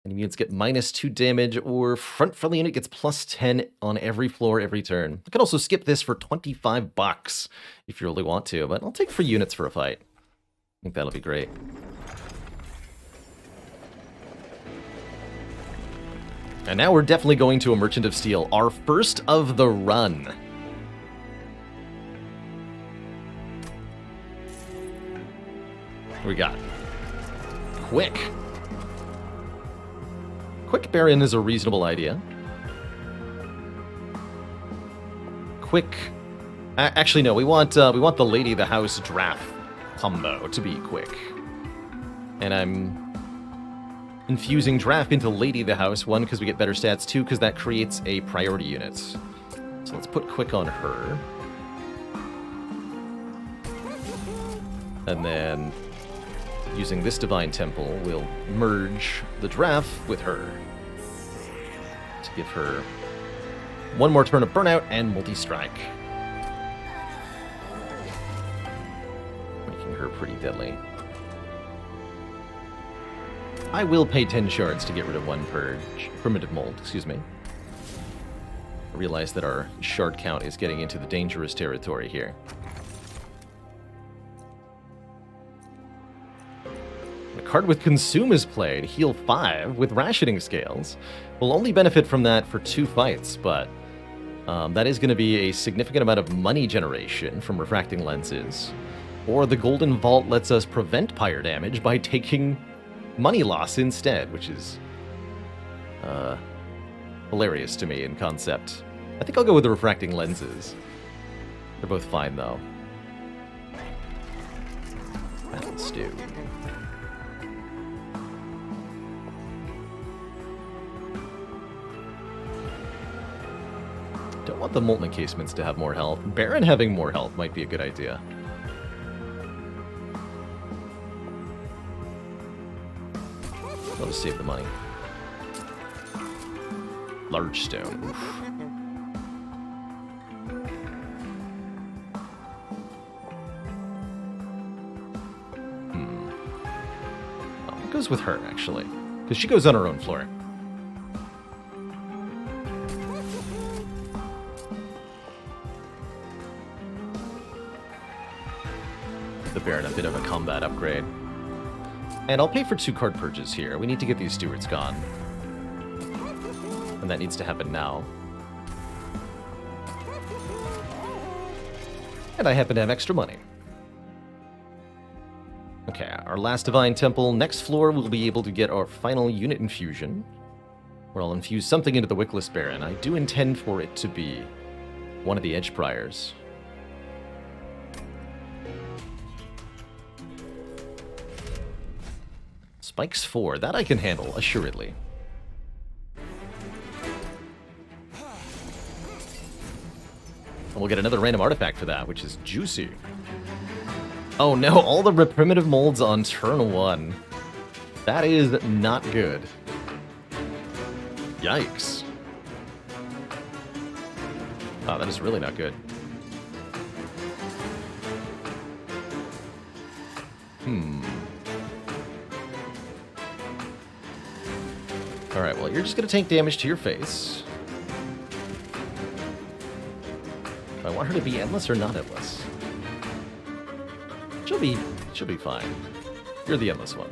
And units get -2 damage, or front friendly unit gets +10 on every floor every turn. I could also skip this for $25 if you really want to, but I'll take free units for a fight. I think that'll be great. And now we're definitely going to a Merchant of Steel, our first of the run. What we got? Quick. Quick Baron is a reasonable idea. Quick. Actually, no. We want the Lady of the House draft combo to be quick. And I'm infusing draft into Lady of the House. 1, because we get better stats. 2, because that creates a priority unit. So let's put quick on her. And then, using this Divine Temple, we'll merge the draft with her to give her 1 more turn of Burnout and Multi-Strike. Making her pretty deadly. I will pay 10 shards to get rid of 1 primitive mold, excuse me. I realize that our shard count is getting into the dangerous territory here. The card with Consume is played, heal 5 with rationing scales. We'll only benefit from that for 2 fights, but that is going to be a significant amount of money generation from refracting lenses. Or the Golden Vault lets us prevent pyre damage by taking money loss instead, which is hilarious to me in concept. I think I'll go with the refracting lenses. They're both fine, though. Battle Stew. Don't want the Molten Encasements to have more health. Baron having more health might be a good idea. I'll just save the money. Large Stone. Oof. Oh, it goes with her, actually. Because she goes on her own floor. The Baron a bit of a combat upgrade. And I'll pay for 2 card purges here. We need to get these stewards gone. And that needs to happen now. And I happen to have extra money. Okay, our last Divine Temple. Next floor, we'll be able to get our final unit infusion, where I'll infuse something into the Wickless Baron. I do intend for it to be one of the Edge Priors. Spikes 4. That I can handle, assuredly. And we'll get another random artifact for that, which is juicy. Oh no, all the primitive molds on turn 1. That is not good. Yikes. Oh, that is really not good. Alright, well, you're just going to take damage to your face. I want her to be endless or not endless. She'll be fine. You're the endless one.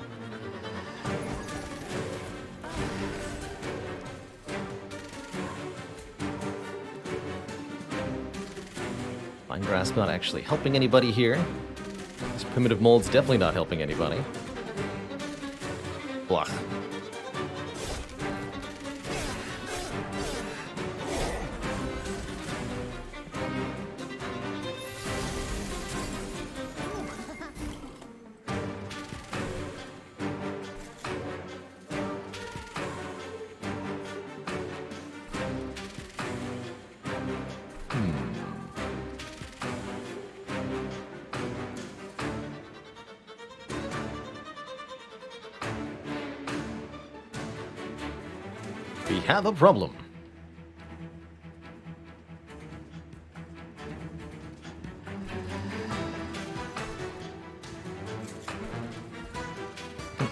Fine Grasp not actually helping anybody here. This Primitive Mold's definitely not helping anybody. Blah. We have a problem.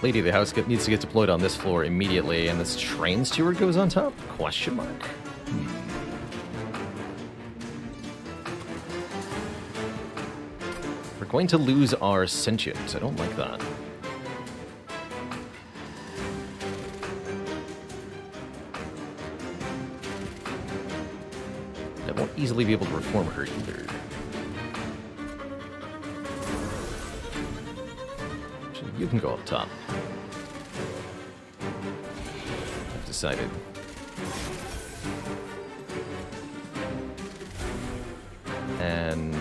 Lady of the House needs to get deployed on this floor immediately, and this train steward goes on top? Question mark? We're going to lose our sentient. I don't like that. I won't easily be able to reform her either. Actually, you can go up top. I've decided. And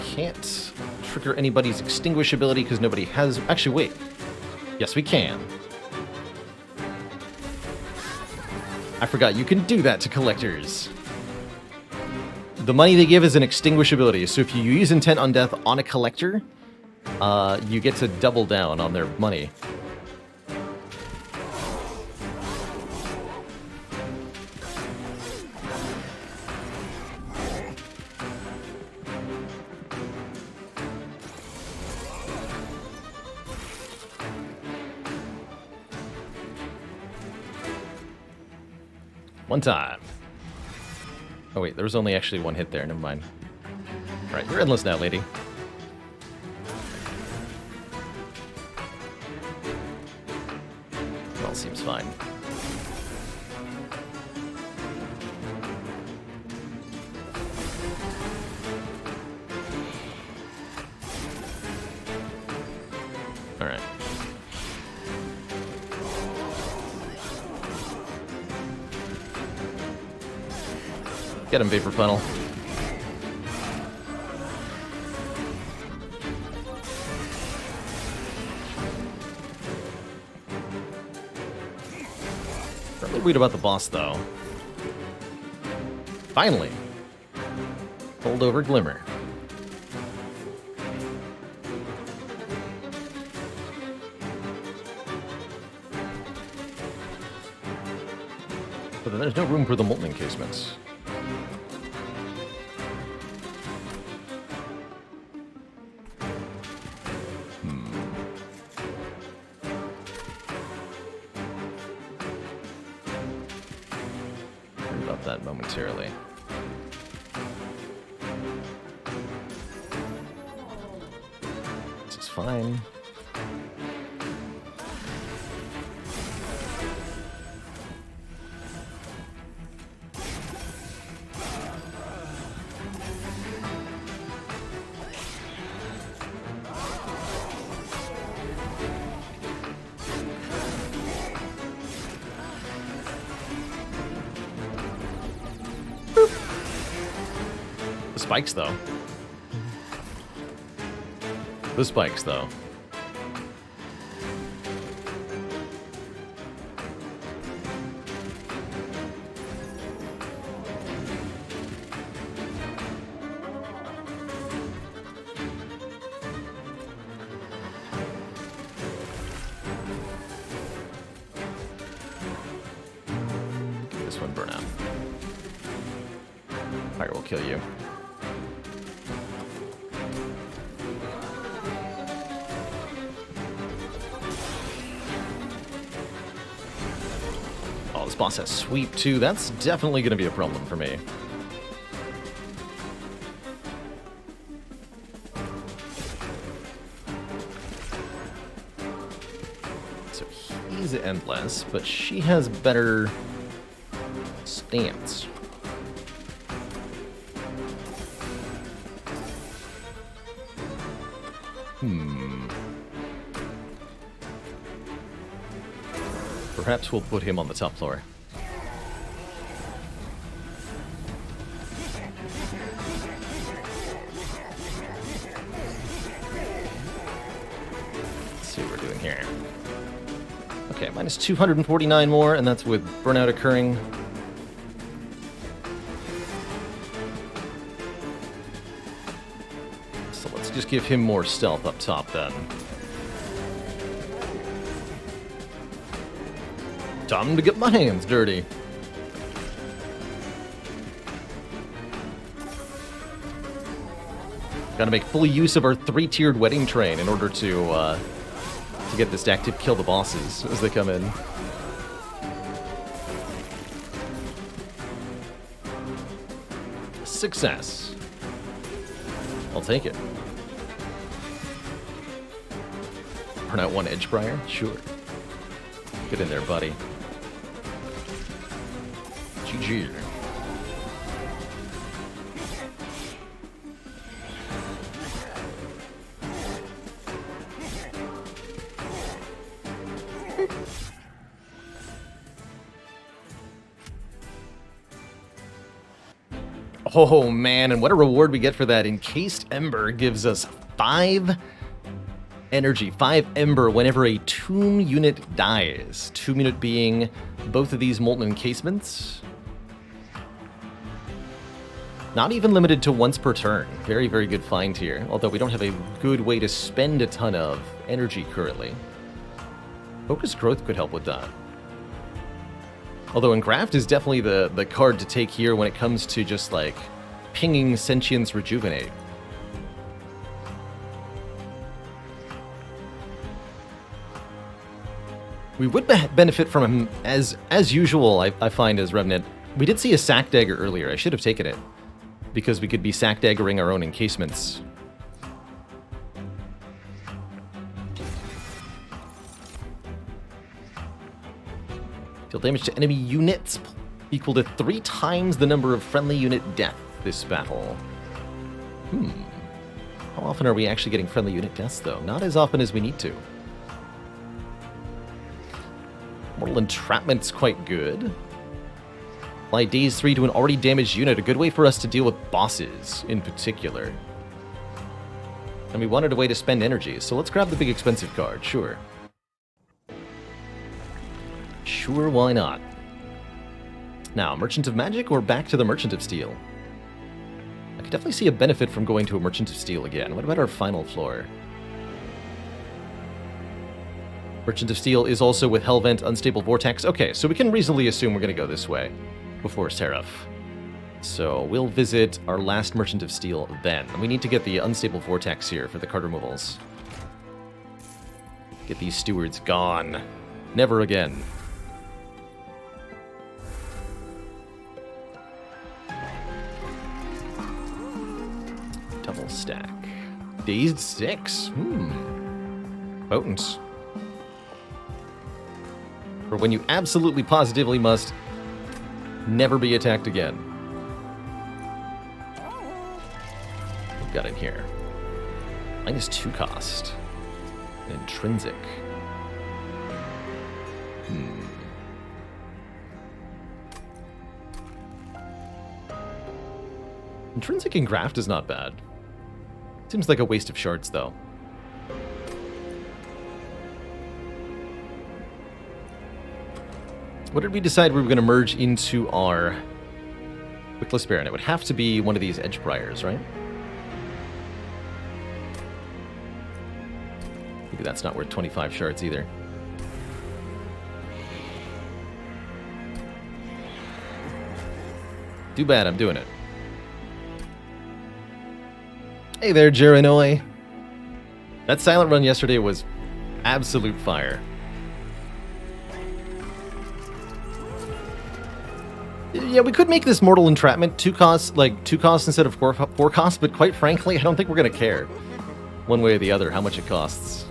can't trigger anybody's extinguish ability because nobody has... Actually, wait. Yes, we can. I forgot you can do that to collectors. The money they give is an extinguish ability, so if you use Intent on Death on a collector, you get to double down on their money. One time. Oh wait, there was only actually one hit there, never mind. Alright, you're endless now, lady. It all seems fine. Alright. Get him, Vapor Funnel. Really worried about the boss, though. Finally. Hold over Glimmer. But then there's no room for the Molten Encasements. That momentarily. This is fine. Spikes, though. The spikes, though. This one burn out. Fire will kill you. This boss has sweep too. That's definitely going to be a problem for me. So he's endless, but she has better stance. Perhaps we'll put him on the top floor. Let's see what we're doing here. Okay, minus 249 more, and that's with burnout occurring. So let's just give him more stealth up top then. Time to get my hands dirty. Gotta make full use of our 3-tiered wedding train in order to get this to active kill the bosses as they come in. Success. I'll take it. Burn out one Edgebriar? Sure. Get in there, buddy. GG. Oh man, and what a reward we get for that. Encased Ember gives us 5 energy, 5 Ember whenever a tomb unit dies. Tomb unit being both of these molten encasements. Not even limited to once per turn. Very, very good find here. Although we don't have a good way to spend a ton of energy currently. Focus Growth could help with that. Although Engraft is definitely the card to take here when it comes to just like pinging Sentience Rejuvenate. We would benefit from him, as usual, I find, as Revenant. We did see a Sack Dagger earlier. I should have taken it, because we could be Sack Daggering our own encasements. Deal damage to enemy units equal to 3 times the number of friendly unit death this battle. How often are we actually getting friendly unit deaths, though? Not as often as we need to. Mortal Entrapment's quite good. Apply Daze 3 to an already damaged unit, a good way for us to deal with bosses, in particular. And we wanted a way to spend energy, so let's grab the big expensive card, sure. Sure, why not? Now, Merchant of Magic or back to the Merchant of Steel? I could definitely see a benefit from going to a Merchant of Steel again. What about our final floor? Merchant of Steel is also with Hellvent, Unstable Vortex. Okay, so we can reasonably assume we're going to go this way before Seraph. So we'll visit our last Merchant of Steel then. We need to get the Unstable Vortex here for the card removals. Get these stewards gone. Never again. Double stack. Dazed 6. Potent. For when you absolutely positively must never be attacked again. We've got in here. -2 cost. Intrinsic. Intrinsic Engraft is not bad. Seems like a waste of shards, though. What did we decide we were going to merge into our Wickless Baron? It would have to be one of these Edgebriars, right? Maybe that's not worth 25 shards either. Too bad, I'm doing it. Hey there, Jerinoy. That silent run yesterday was absolute fire. Yeah, we could make this Mortal Entrapment 2 costs, like 2 costs instead of 4 costs, but quite frankly, I don't think we're going to care one way or the other how much it costs.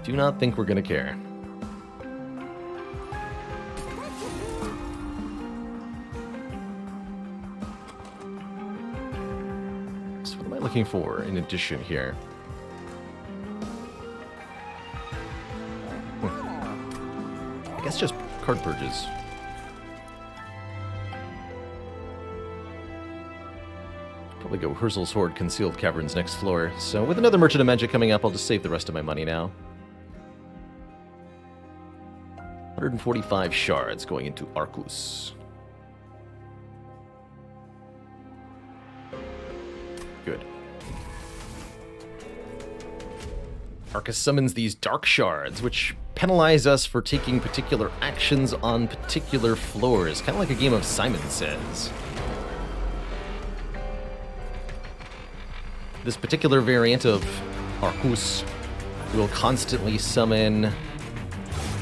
Do not think we're going to care. looking for in addition here? I guess just card purges. Probably go Herzl's Horde, Concealed Caverns next floor. So with another Merchant of Magic coming up, I'll just save the rest of my money now. 145 shards going into Arcus. Good. Arcus summons these dark shards, which penalize us for taking particular actions on particular floors, kind of like a game of Simon Says. This particular variant of Arcus will constantly summon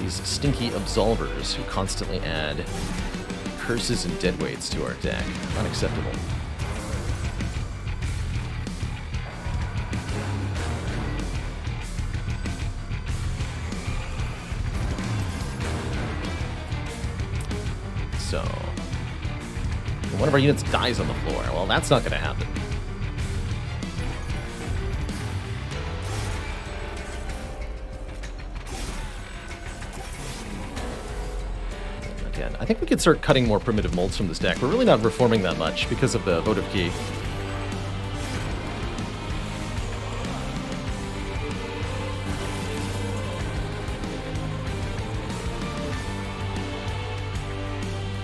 these stinky absolvers who constantly add curses and deadweights to our deck. Unacceptable. So, one of our units dies on the floor. Well, that's not going to happen. Again, I think we could start cutting more primitive molds from this deck. We're really not reforming that much because of the votive key.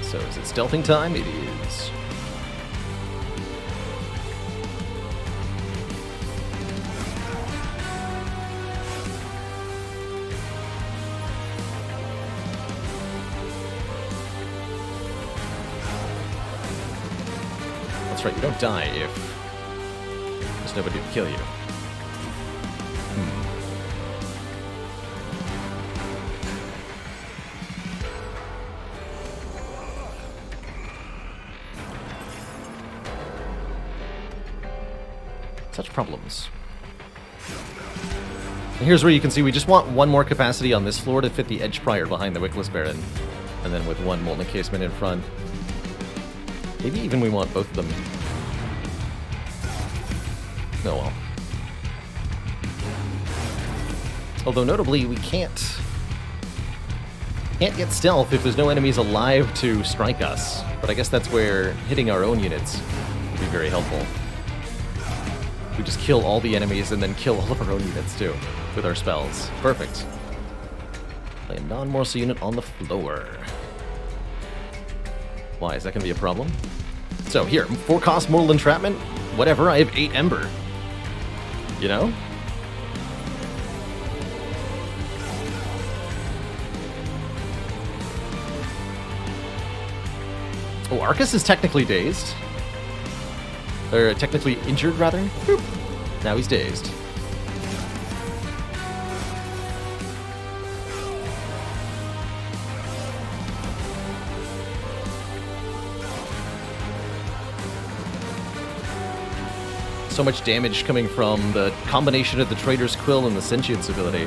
So is it stealthing time? It is. That's right, you don't die if there's nobody to kill you. Such problems. And here's where you can see we just want one more capacity on this floor to fit the Edge Prior behind the Wickless Baron. And then with one Molten Casement in front. Maybe even we want both of them. Oh well. Although notably, we can't get stealth if there's no enemies alive to strike us. But I guess that's where hitting our own units would be very helpful. We just kill all the enemies and then kill all of our own units too, with our spells. Perfect. Play a non-Morsa unit on the floor. Why, is that going to be a problem? So here, 4-cost Mortal Entrapment? Whatever, I have 8 Ember. You know? Oh, Arcus is technically dazed. Or technically injured, rather. Boop. Now he's dazed. So much damage coming from the combination of the Trader's Quill and the Sentience ability.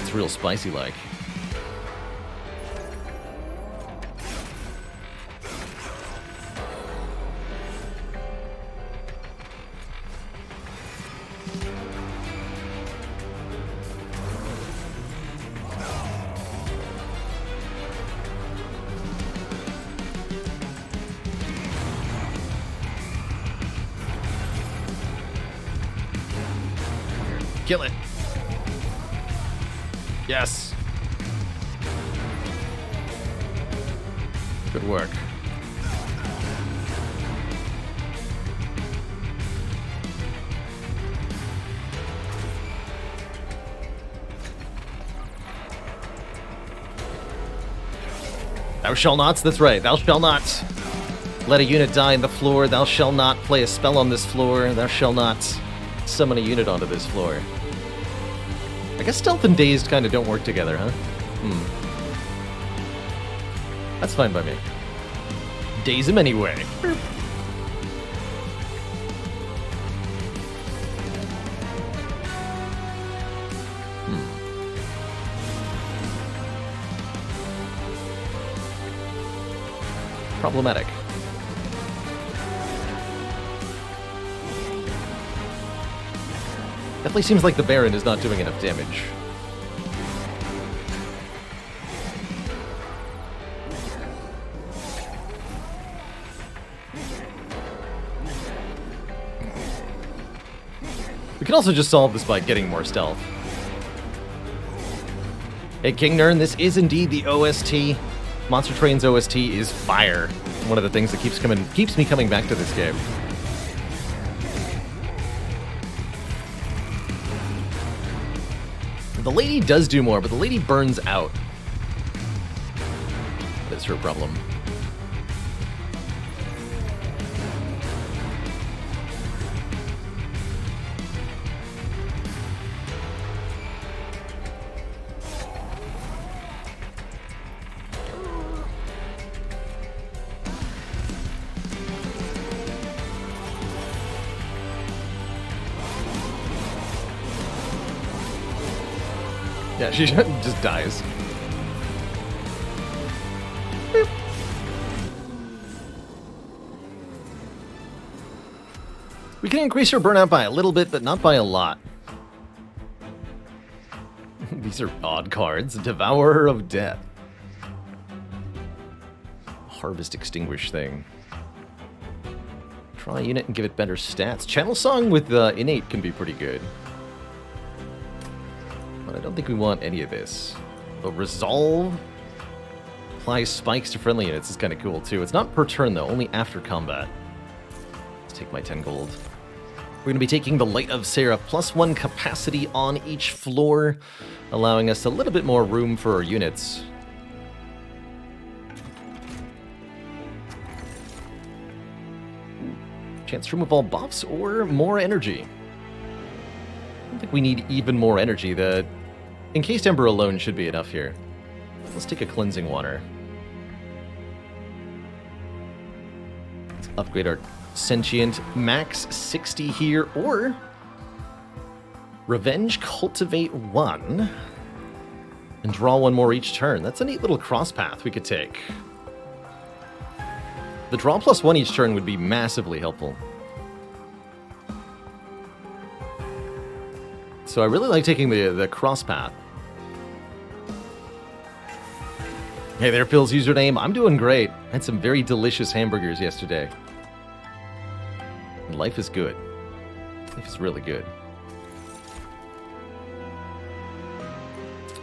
It's real spicy-like. Kill it. Yes. Good work. Thou shalt not, that's right, thou shalt not let a unit die on the floor, thou shalt not play a spell on this floor, thou shalt not summon a unit onto this floor. I guess stealth and dazed kind of don't work together, huh? That's fine by me. Daze him anyway. Problematic. Definitely seems like the Baron is not doing enough damage. We can also just solve this by getting more stealth. Hey, King Nern, this is indeed the OST. Monster Train's OST is fire. One of the things that keeps me coming back to this game. The lady does do more, but the lady burns out. That's her problem. Yeah, she just dies. Boop. We can increase her burnout by a little bit, but not by a lot. These are odd cards. Devourer of Death. Harvest Extinguish thing. Try a unit and give it better stats. Channel Song with Innate can be pretty good. But I don't think we want any of this. The Resolve applies spikes to friendly units is kind of cool too. It's not per turn though, only after combat. Let's take my 10 gold. We're going to be taking the Light of Seraph, +1 capacity on each floor, allowing us a little bit more room for our units. Chance to remove all buffs or more energy. I don't think we need even more energy. The Encased Ember alone should be enough here. Let's take a Cleansing Water. Let's upgrade our Sentient, max 60 here, or Revenge Cultivate 1 and draw one more each turn. That's a neat little cross path we could take. The draw +1 each turn would be massively helpful. So I really like taking the cross path. Hey there, Phil's username. I'm doing great. I had some very delicious hamburgers yesterday. And life is good. Life is really good.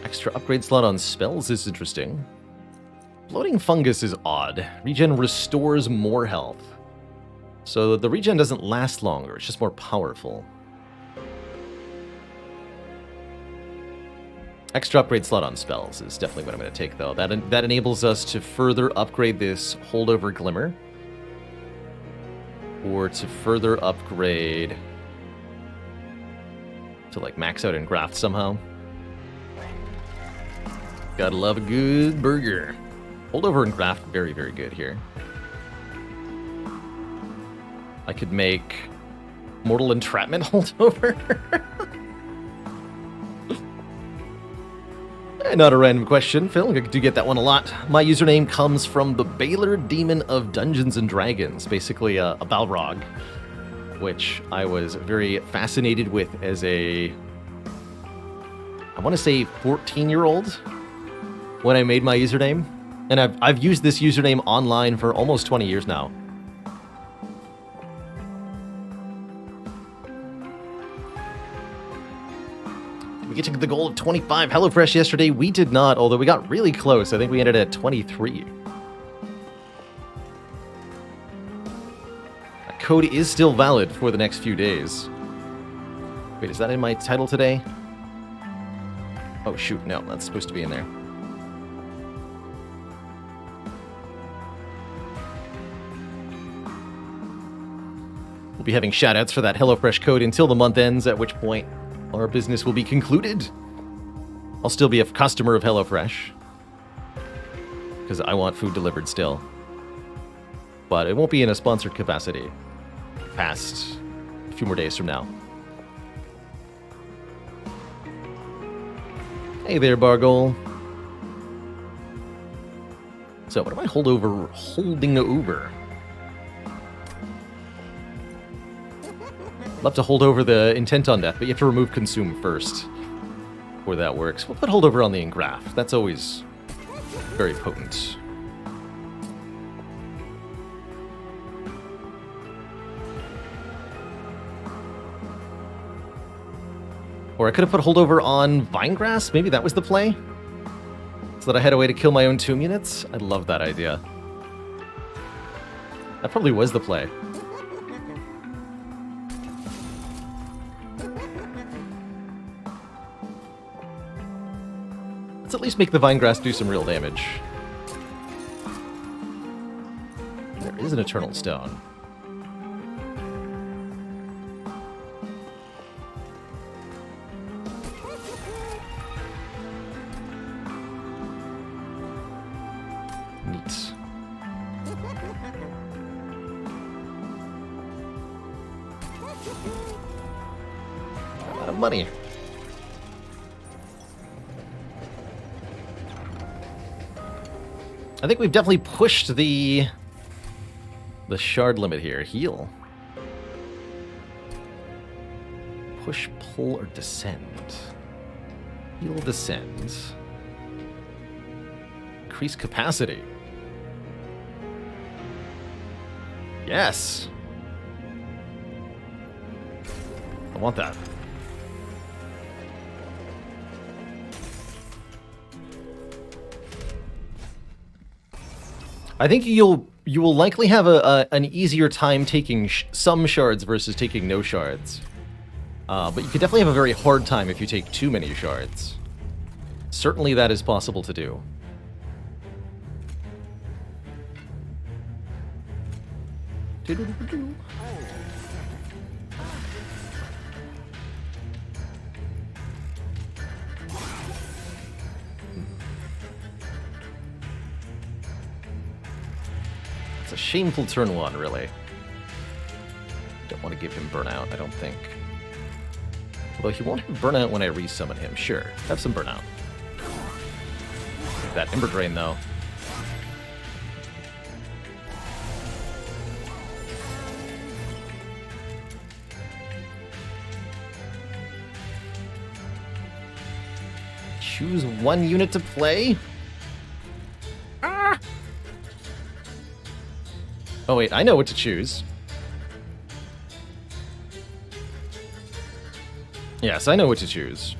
Extra upgrade slot on spells is interesting. Floating Fungus is odd. Regen restores more health. So the regen doesn't last longer, it's just more powerful. Extra upgrade slot on spells is definitely what I'm going to take, though. That enables us to further upgrade this Holdover Glimmer. Or to further upgrade... to, like, max out and graft somehow. Gotta love a good burger. Holdover and graft, very, very good here. I could make Mortal Entrapment Holdover. Not a random question, Phil. I do get that one a lot. My username comes from the Baylor Demon of Dungeons and Dragons, basically a Balrog, which I was very fascinated with as a, I want to say 14-year-old when I made my username. And I've used this username online for almost 20 years now. We get to the goal of 25 HelloFresh yesterday. We did not, although we got really close. I think we ended at 23. That code is still valid for the next few days. Wait, is that in my title today? Oh shoot, no, that's supposed to be in there. We'll be having shoutouts for that HelloFresh code until the month ends, at which point our business will be concluded. I'll still be a customer of HelloFresh, because I want food delivered still. But it won't be in a sponsored capacity past a few more days from now. Hey there, Bargol. So what am I holding over? Love to hold over the intent on death, but you have to remove consume first before that works. We'll put holdover on the engraft. That's always very potent. Or I could have put holdover on Vinegrass. Maybe that was the play? So that I had a way to kill my own tomb units? I love that idea. That probably was the play. Let's at least make the Vinegrass do some real damage. There is an Eternal Stone. Neat. A lot of money. I think we've definitely pushed the shard limit here. Heal. Push, pull, or descend. Heal, descend. Increase capacity. Yes. I want that. I think you will likely have an easier time taking some shards versus taking no shards. But you could definitely have a very hard time if you take too many shards. Certainly that is possible to do. It's a shameful turn one, really. Don't want to give him burnout, I don't think. Although he won't have burnout when I resummon him. Sure, have some burnout. That Ember Drain, though. Choose one unit to play? Ah! Oh wait, I know what to choose. Yes, I know what to choose.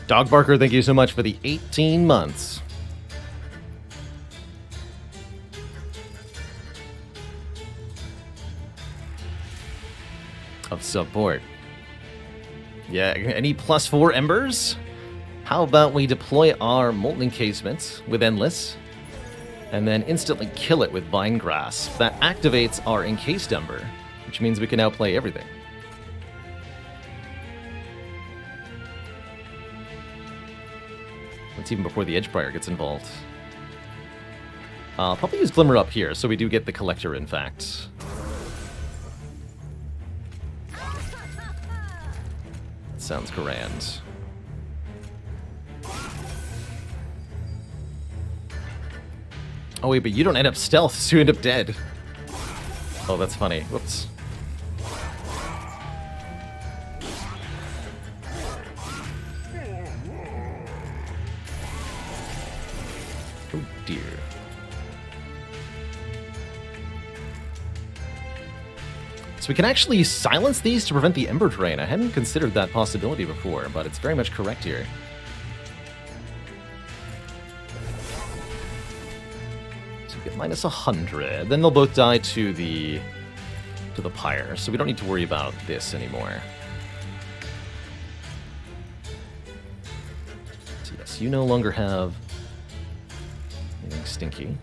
Dog Barker, thank you so much for the 18 months. Of support. Yeah, any +4 embers? How about we deploy our Molten Encasement with Endless, and then instantly kill it with Vine Grasp. That activates our Encased Ember, which means we can now play everything. That's even before the Edgebriar gets involved. I'll probably use Glimmer up here, so we do get the Collector, in fact. Sounds grand. Oh wait, but you don't end up stealth, so you end up dead. Oh, that's funny. Whoops. Oh dear. So we can actually silence these to prevent the Ember Drain. I hadn't considered that possibility before, but it's very much correct here. So we get -100. Then they'll both die to the pyre, so we don't need to worry about this anymore. So yes, you no longer have anything stinky.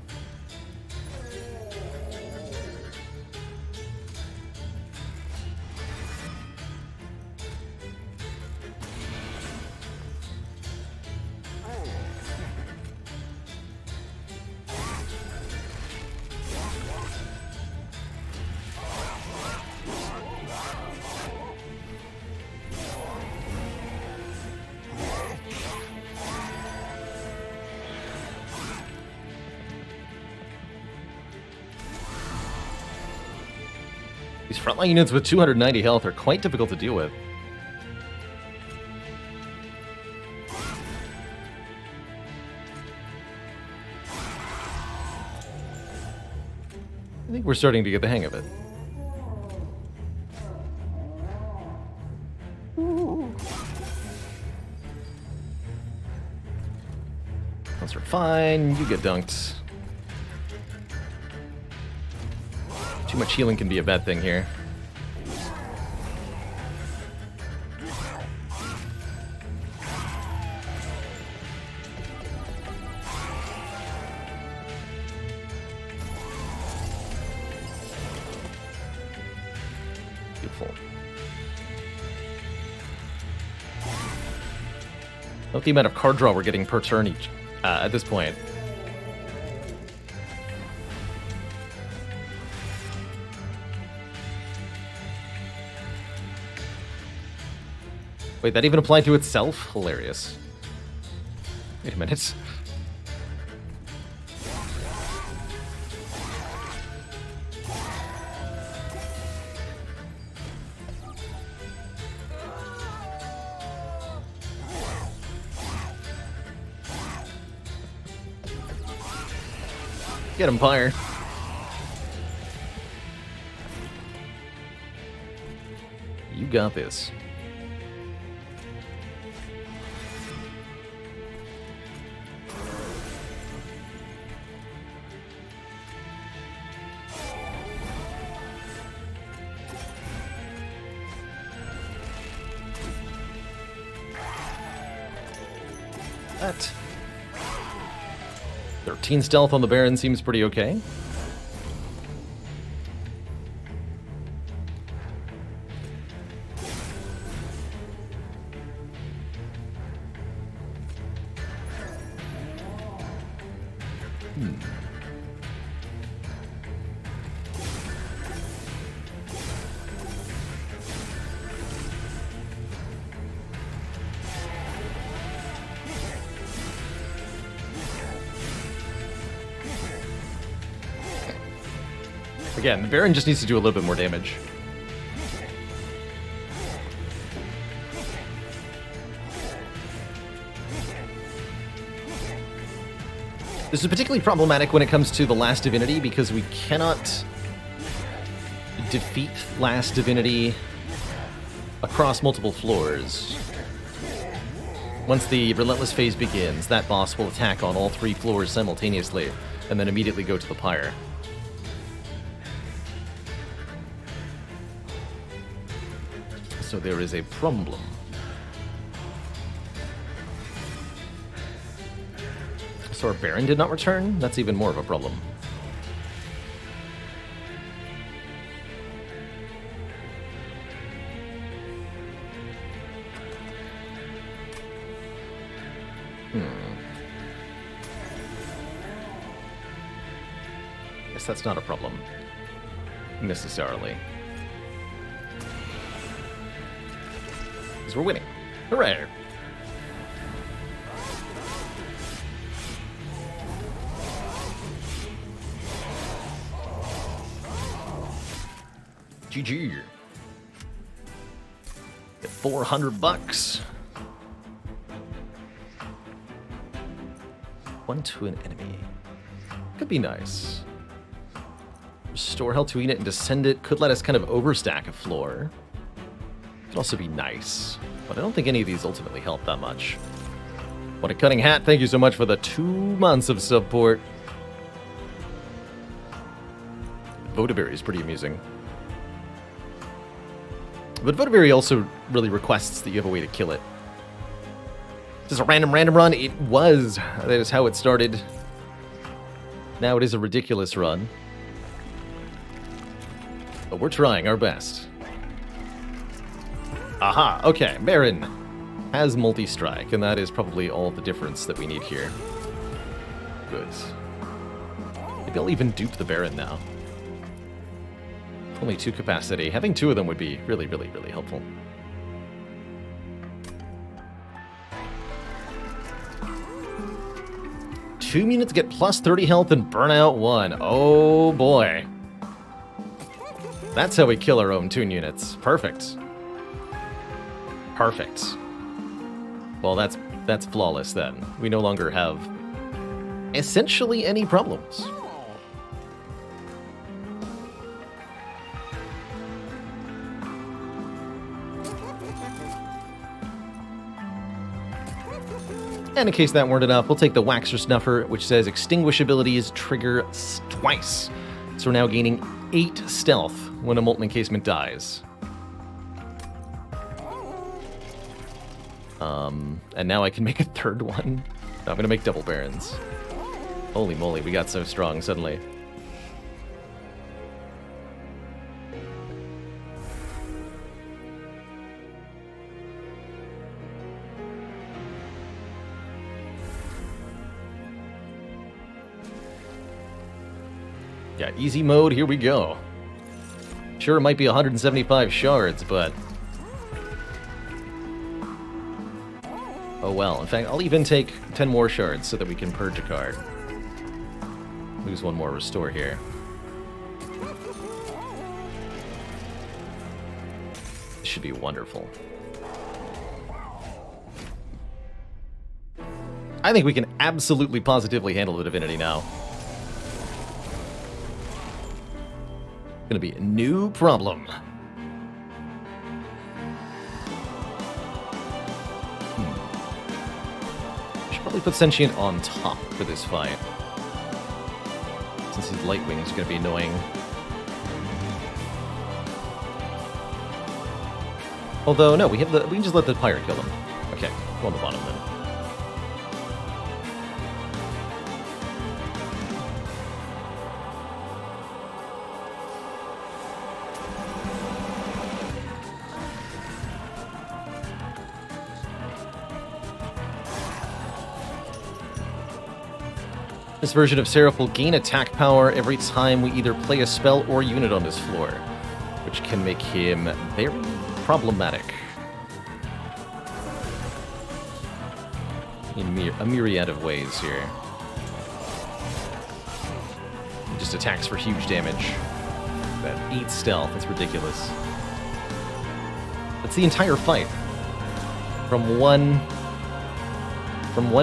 These frontline units with 290 health are quite difficult to deal with. I think we're starting to get the hang of it. Those are fine. You get dunked. Too much healing can be a bad thing here. Beautiful. Note the amount of card draw we're getting per turn each at this point. Wait, that even applied to itself? Hilarious. Wait a minute. Get him, Pyre. You got this. That 13 stealth on the Baron seems pretty okay. Again, the Baron just needs to do a little bit more damage. This is particularly problematic when it comes to the Last Divinity, because we cannot defeat Last Divinity across multiple floors. Once the Relentless phase begins, that boss will attack on all 3 floors simultaneously, and then immediately go to the Pyre. So there is a problem. So our Baron did not return? That's even more of a problem. Guess that's not a problem. Necessarily. Because we're winning. Hooray! GG. Get $400. One to an enemy. Could be nice. Restore health to unit and descend it. Could let us kind of overstack a floor. Could also be nice. But I don't think any of these ultimately help that much. What a cutting hat. Thank you so much for the 2 months of support. Votaberry is pretty amusing. But Votaberry also really requests that you have a way to kill it. Is this a random run? It was. That is how it started. Now it is a ridiculous run. But we're trying our best. Aha, okay, Baron has multi-strike, and that is probably all the difference that we need here. Good. Maybe I'll even dupe the Baron now. Only 2 capacity. Having 2 of them would be really, really, really helpful. Two units get plus 30 health and burn out 1. Oh boy. That's how we kill our own toon units. Perfect. Perfect. Well, that's flawless then. We no longer have essentially any problems. And in case that weren't enough, we'll take the Waxer Snuffer, which says extinguish abilities trigger twice. So we're now gaining 8 stealth when a Molten Encasement dies. And now I can make a third one. No, I'm gonna make double Barons. Holy moly, we got so strong suddenly. Yeah, easy mode, here we go. Sure, it might be 175 shards, but... oh well. In fact, I'll even take 10 more shards so that we can purge a card. Lose one more restore here. This should be wonderful. I think we can absolutely positively handle the Divinity now. Gonna be a new problem. Should probably put Sentient on top for this fight, since his Light Wing is gonna be annoying. Although no, we can just let the Pirate kill him. Okay, go on the bottom then. This version of Seraph will gain attack power every time we either play a spell or unit on this floor, which can make him very problematic in a myriad of ways here. He just attacks for huge damage. That 8 stealth, that's ridiculous. That's the entire fight. From one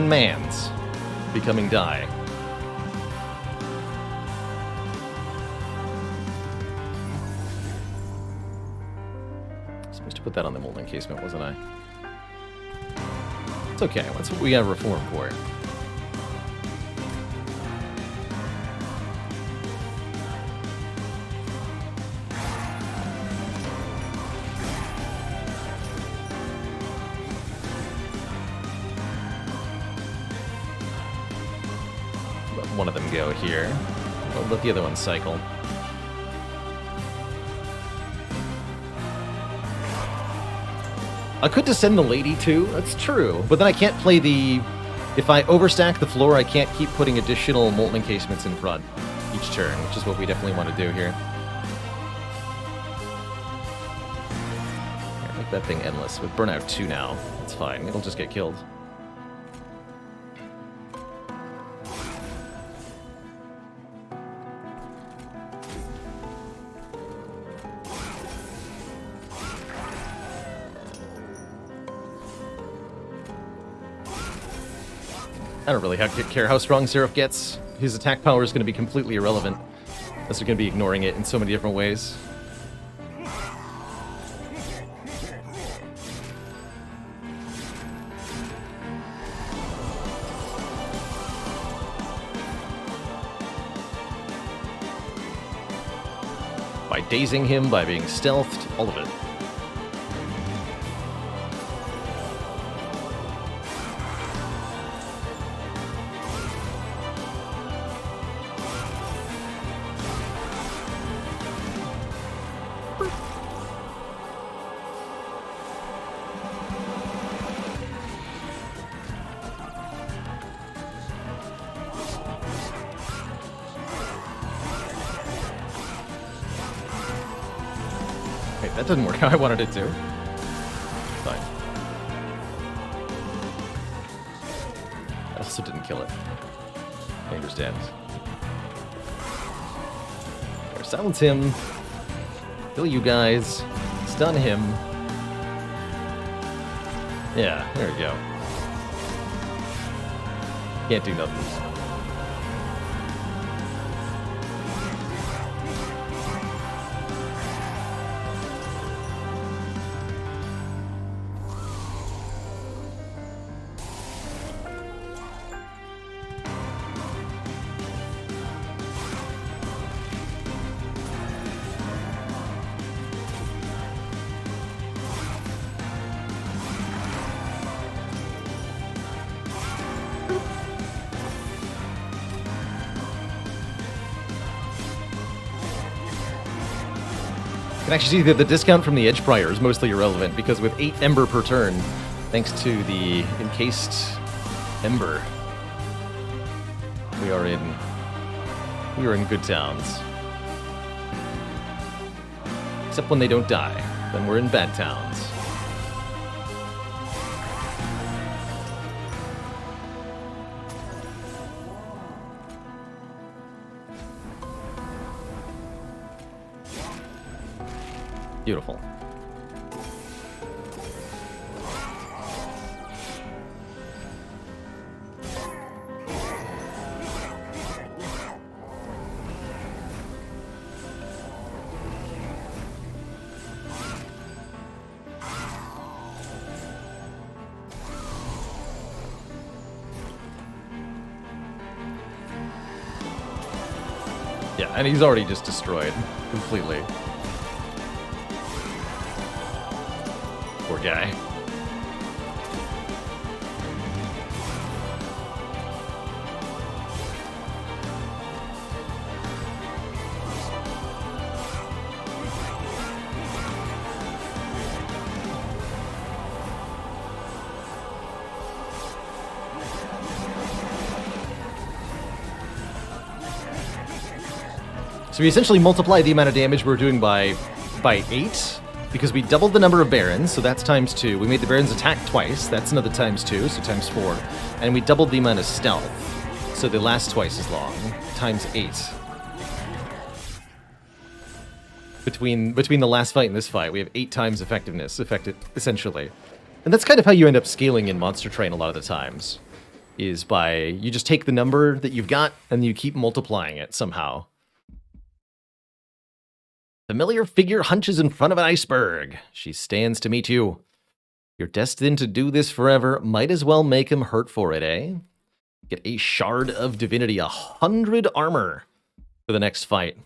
man's becoming die. Put that on the Molten Encasement, wasn't I? It's okay, that's what we got Reform for. Let one of them go here. We'll let the other one cycle. I could descend the lady too, that's true, but then I can't play the... if I overstack the floor, I can't keep putting additional Molten Encasements in front each turn, which is what we definitely want to do here. Yeah, make that thing endless. With Burnout 2 now, it's fine, it'll just get killed. I don't really care how strong Seraph gets. His attack power is going to be completely irrelevant, unless you're going to be ignoring it in so many different ways. By dazing him, by being stealthed, all of it. That didn't work how I wanted it to. Fine. That also didn't kill it. I understand. There, silence him. Kill you guys. Stun him. Yeah, there we go. Can't do nothing. You can actually see that the discount from the Edge Prior is mostly irrelevant, because with 8 Ember per turn, thanks to the encased Ember, we are in good towns. Except when they don't die, then we're in bad towns. Beautiful. Yeah, and he's already just destroyed completely. Poor guy. So we essentially multiply the amount of damage we're doing by 8, because we doubled the number of Barons, so that's times 2. We made the Barons attack twice, that's another times 2, so times 4. And we doubled the amount of stealth, so they last twice as long, times 8. Between the last fight and this fight, we have 8 times effectiveness, essentially. And that's kind of how you end up scaling in Monster Train a lot of the times, is by, you just take the number that you've got, and you keep multiplying it somehow. Familiar figure hunches in front of an iceberg. She stands to meet you. You're destined to do this forever. Might as well make him hurt for it, eh? Get a Shard of Divinity, 100 armor for the next fight.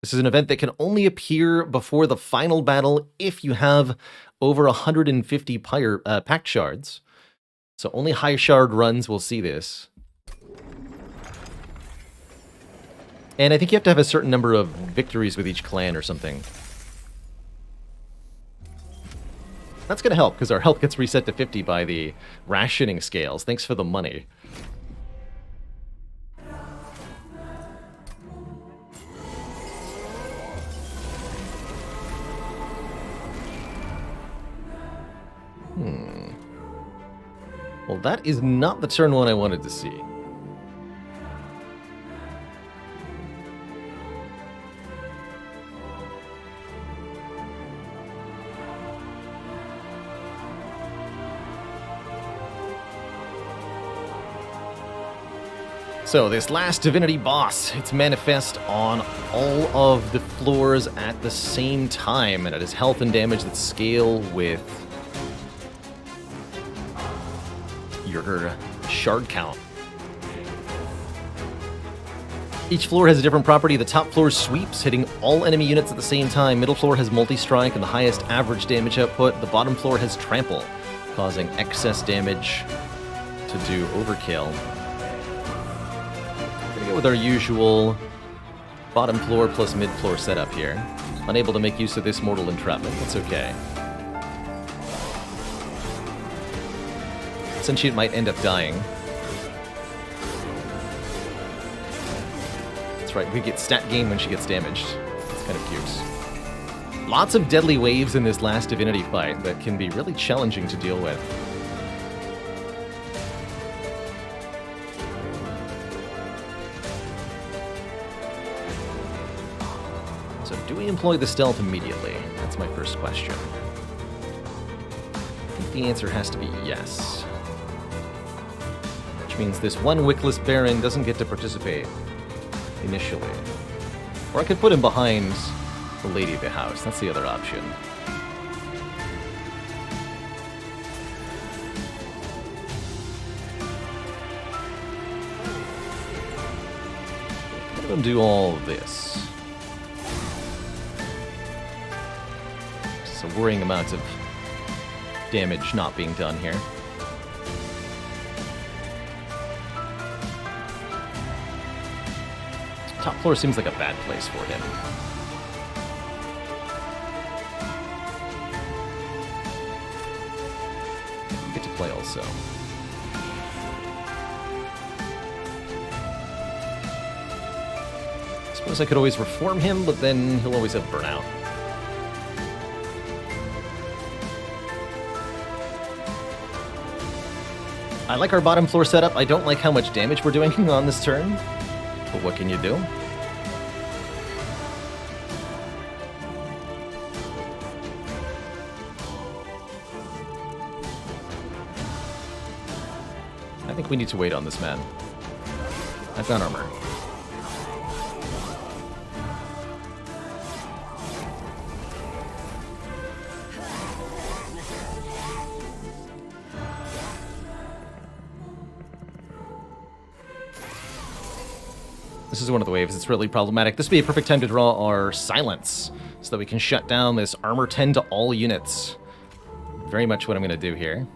This is an event that can only appear before the final battle if you have over 150 Pact Shards. So only high shard runs will see this. And I think you have to have a certain number of victories with each clan or something. That's going to help, because our health gets reset to 50 by the rationing scales. Thanks for the money. Well, that is not the turn one I wanted to see. So this last Divinity boss, it's manifest on all of the floors at the same time, and it has health and damage that scale with your shard count. Each floor has a different property. The top floor sweeps, hitting all enemy units at the same time. Middle floor has multi-strike and the highest average damage output. The bottom floor has trample, causing excess damage to do overkill. With our usual bottom floor plus mid floor setup here. Unable to make use of this mortal entrapment. That's okay. Sentient might end up dying. That's right, we get stat gain when she gets damaged. That's kind of cute. Lots of deadly waves in this last Divinity fight that can be really challenging to deal with. So do we employ the stealth immediately? That's my first question. I think the answer has to be yes. Which means this one wickless baron doesn't get to participate initially. Or I could put him behind the lady of the house. That's the other option. Let him do all this. Just a worrying amount of damage not being done here. Top floor seems like a bad place for him. Get to play also. I suppose I could always reform him, but then he'll always have burnout. I like our bottom floor setup. I don't like how much damage we're doing on this turn. But what can you do? I think we need to wait on this man. I've got armor. This is one of the waves that's really problematic. This would be a perfect time to draw our silence so that we can shut down this armor 10 to all units. Very much what I'm going to do here.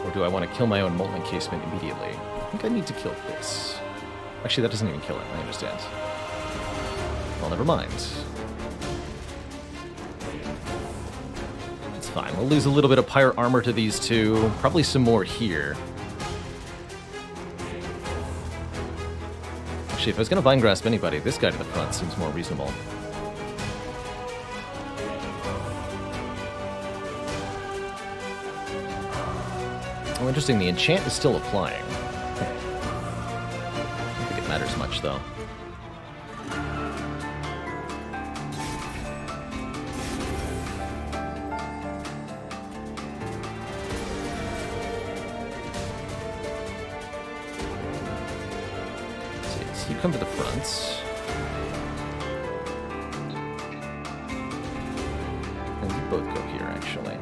Or do I want to kill my own molten encasement immediately? I think I need to kill this. Actually, that doesn't even kill it, I understand. Well, never mind. It's fine. We'll lose a little bit of pyre armor to these two. Probably some more here. Actually, if I was going to vine grasp anybody, this guy to the front seems more reasonable. Oh, interesting. The enchant is still applying. I don't think it matters much, though. So you come to the front. And you both go here, actually.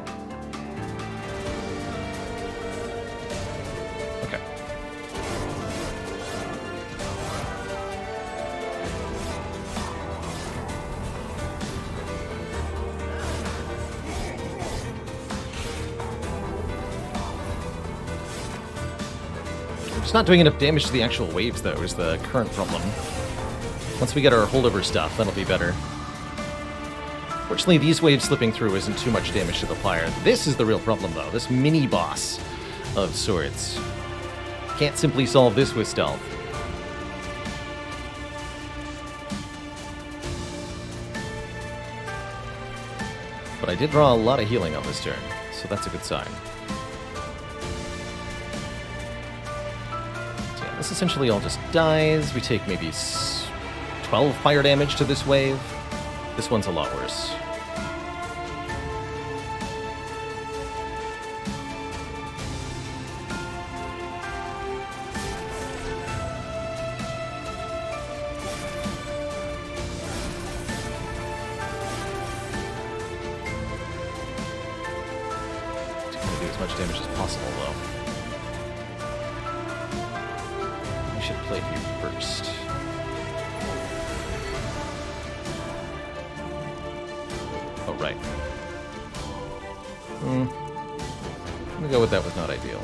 It's not doing enough damage to the actual waves, though, is the current problem. Once we get our holdover stuff, that'll be better. Fortunately, these waves slipping through isn't too much damage to the pyre. This is the real problem, though. This mini-boss of swords. Can't simply solve this with stealth. But I did draw a lot of healing on this turn, so that's a good sign. This essentially all just dies. We take maybe 12 fire damage to this wave. This one's a lot worse. Just gonna do as much damage as possible, though. Should play you first. Oh, right. I'm gonna go with that was not ideal.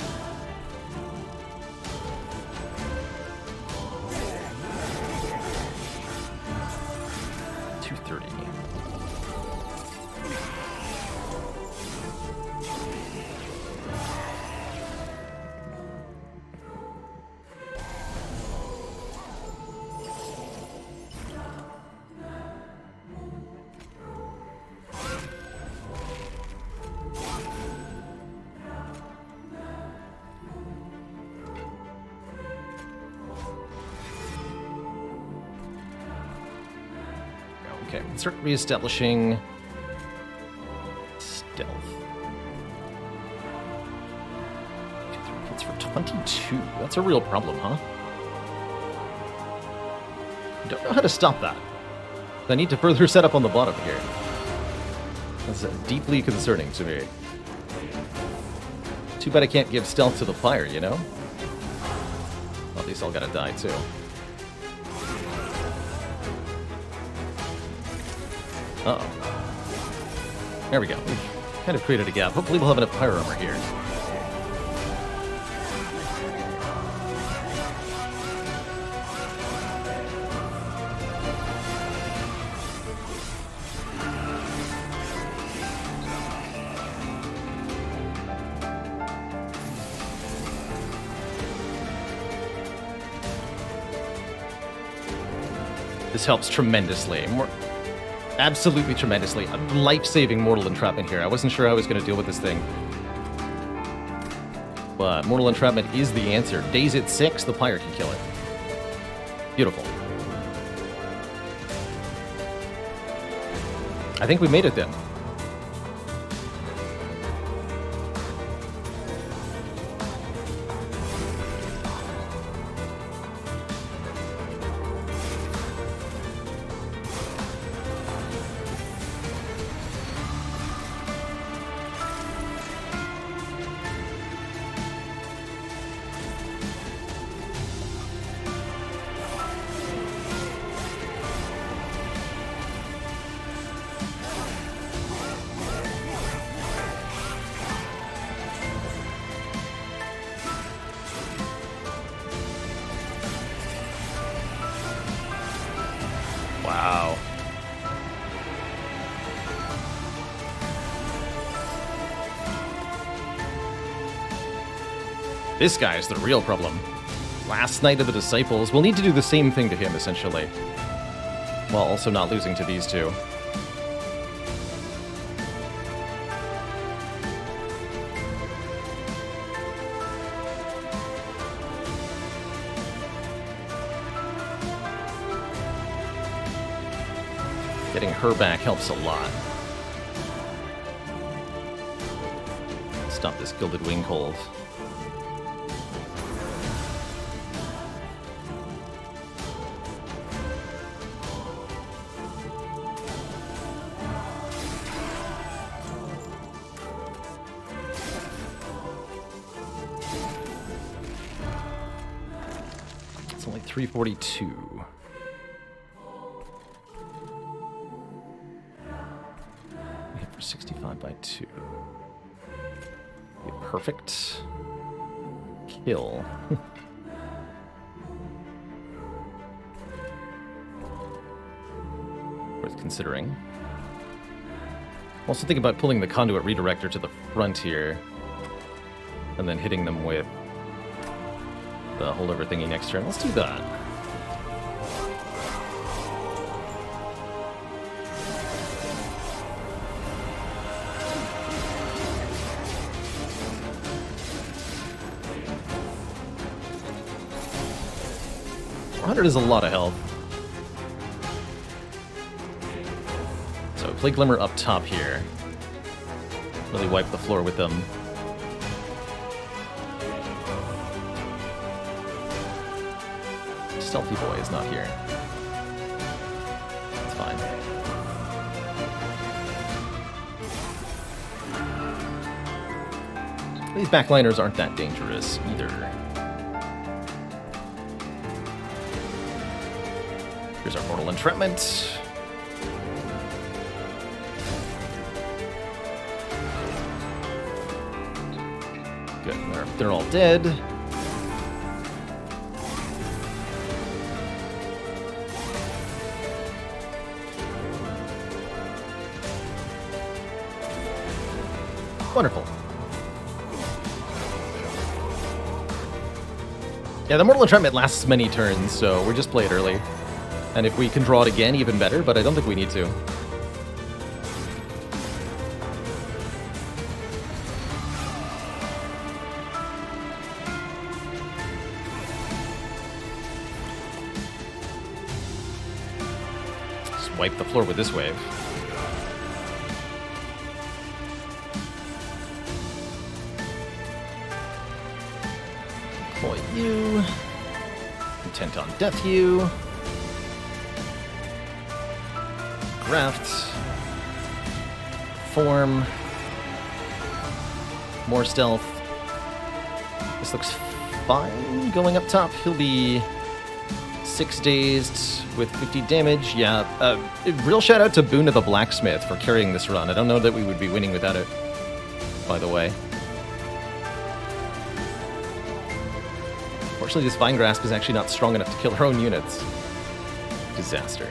$230. Okay, let's start reestablishing stealth. Hits for 22. That's a real problem, huh? Don't know how to stop that. I need to further set up on the bottom here. That's deeply concerning to me. Too bad I can't give stealth to the fire, you know? Well, these all gotta die, too. Uh-oh. There we go. We've kind of created a gap. Hopefully we'll have enough fire armor here. This helps tremendously. Absolutely tremendously. Life-saving mortal entrapment here. I wasn't sure how I was going to deal with this thing. But mortal entrapment is the answer. Daze it 6, the pyre can kill it. Beautiful. I think we made it then. Wow. This guy is the real problem. Last Night of the Disciples. We'll need to do the same thing to him, essentially. While also not losing to these two. Getting her back helps a lot. Stop this Gilded Wing Cold. It's only 342. Hit for 65 by 2. Be a perfect kill. Worth considering. Also think about pulling the conduit redirector to the front here, and then hitting them with the holdover thingy next turn. Let's do that. $400 is a lot of health. So Plague Glimmer up top here. Really wipe the floor with them. Stealthy Boy is not here. It's fine. These backliners aren't that dangerous either. Here's our Mortal Entrapment. Good, they're all dead. Wonderful. Yeah, the Mortal Entrapment lasts many turns, so we just play it early. And if we can draw it again, even better, but I don't think we need to. Just wipe the floor with this wave. Deploy you. Intent on death you. Graft. Form. More stealth. This looks fine. Going up top, he'll be 6 dazed with 50 damage. Yeah, real shout out to Boone of the Blacksmith for carrying this run. I don't know that we would be winning without it, by the way. Fortunately, this Vine Grasp is actually not strong enough to kill her own units. Disaster.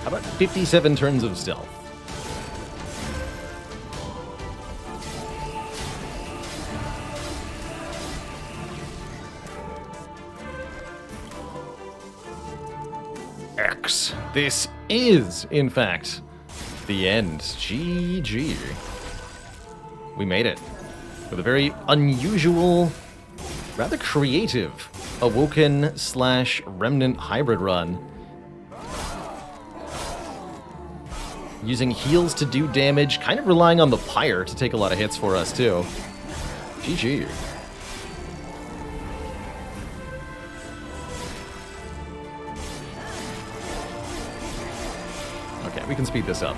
How about 57 turns of stealth? X. This is, in fact, the end. GG. We made it. With a very unusual, rather creative, Awoken/Remnant hybrid run. Using heals to do damage, kind of relying on the Pyre to take a lot of hits for us, too. GG. Okay, we can speed this up.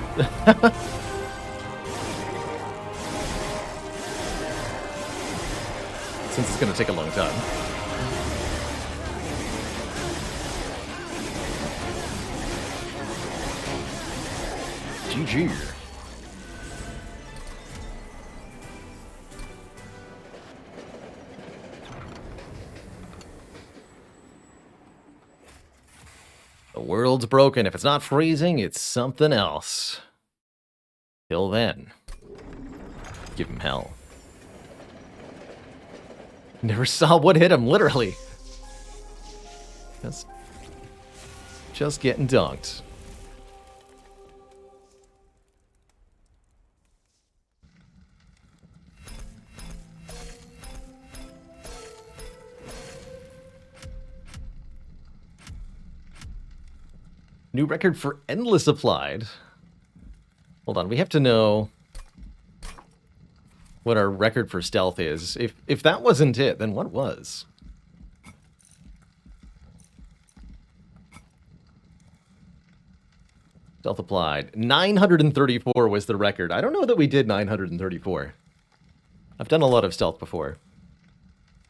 Since it's going to take a long time. GG. The world's broken. If it's not freezing, it's something else. Till then, give him hell. Never saw what hit him, literally. Just getting dunked. New record for Endless applied. Hold on, we have to know what our record for stealth is. If that wasn't it, then what was? Stealth applied. 934 was the record. I don't know that we did 934. I've done a lot of stealth before.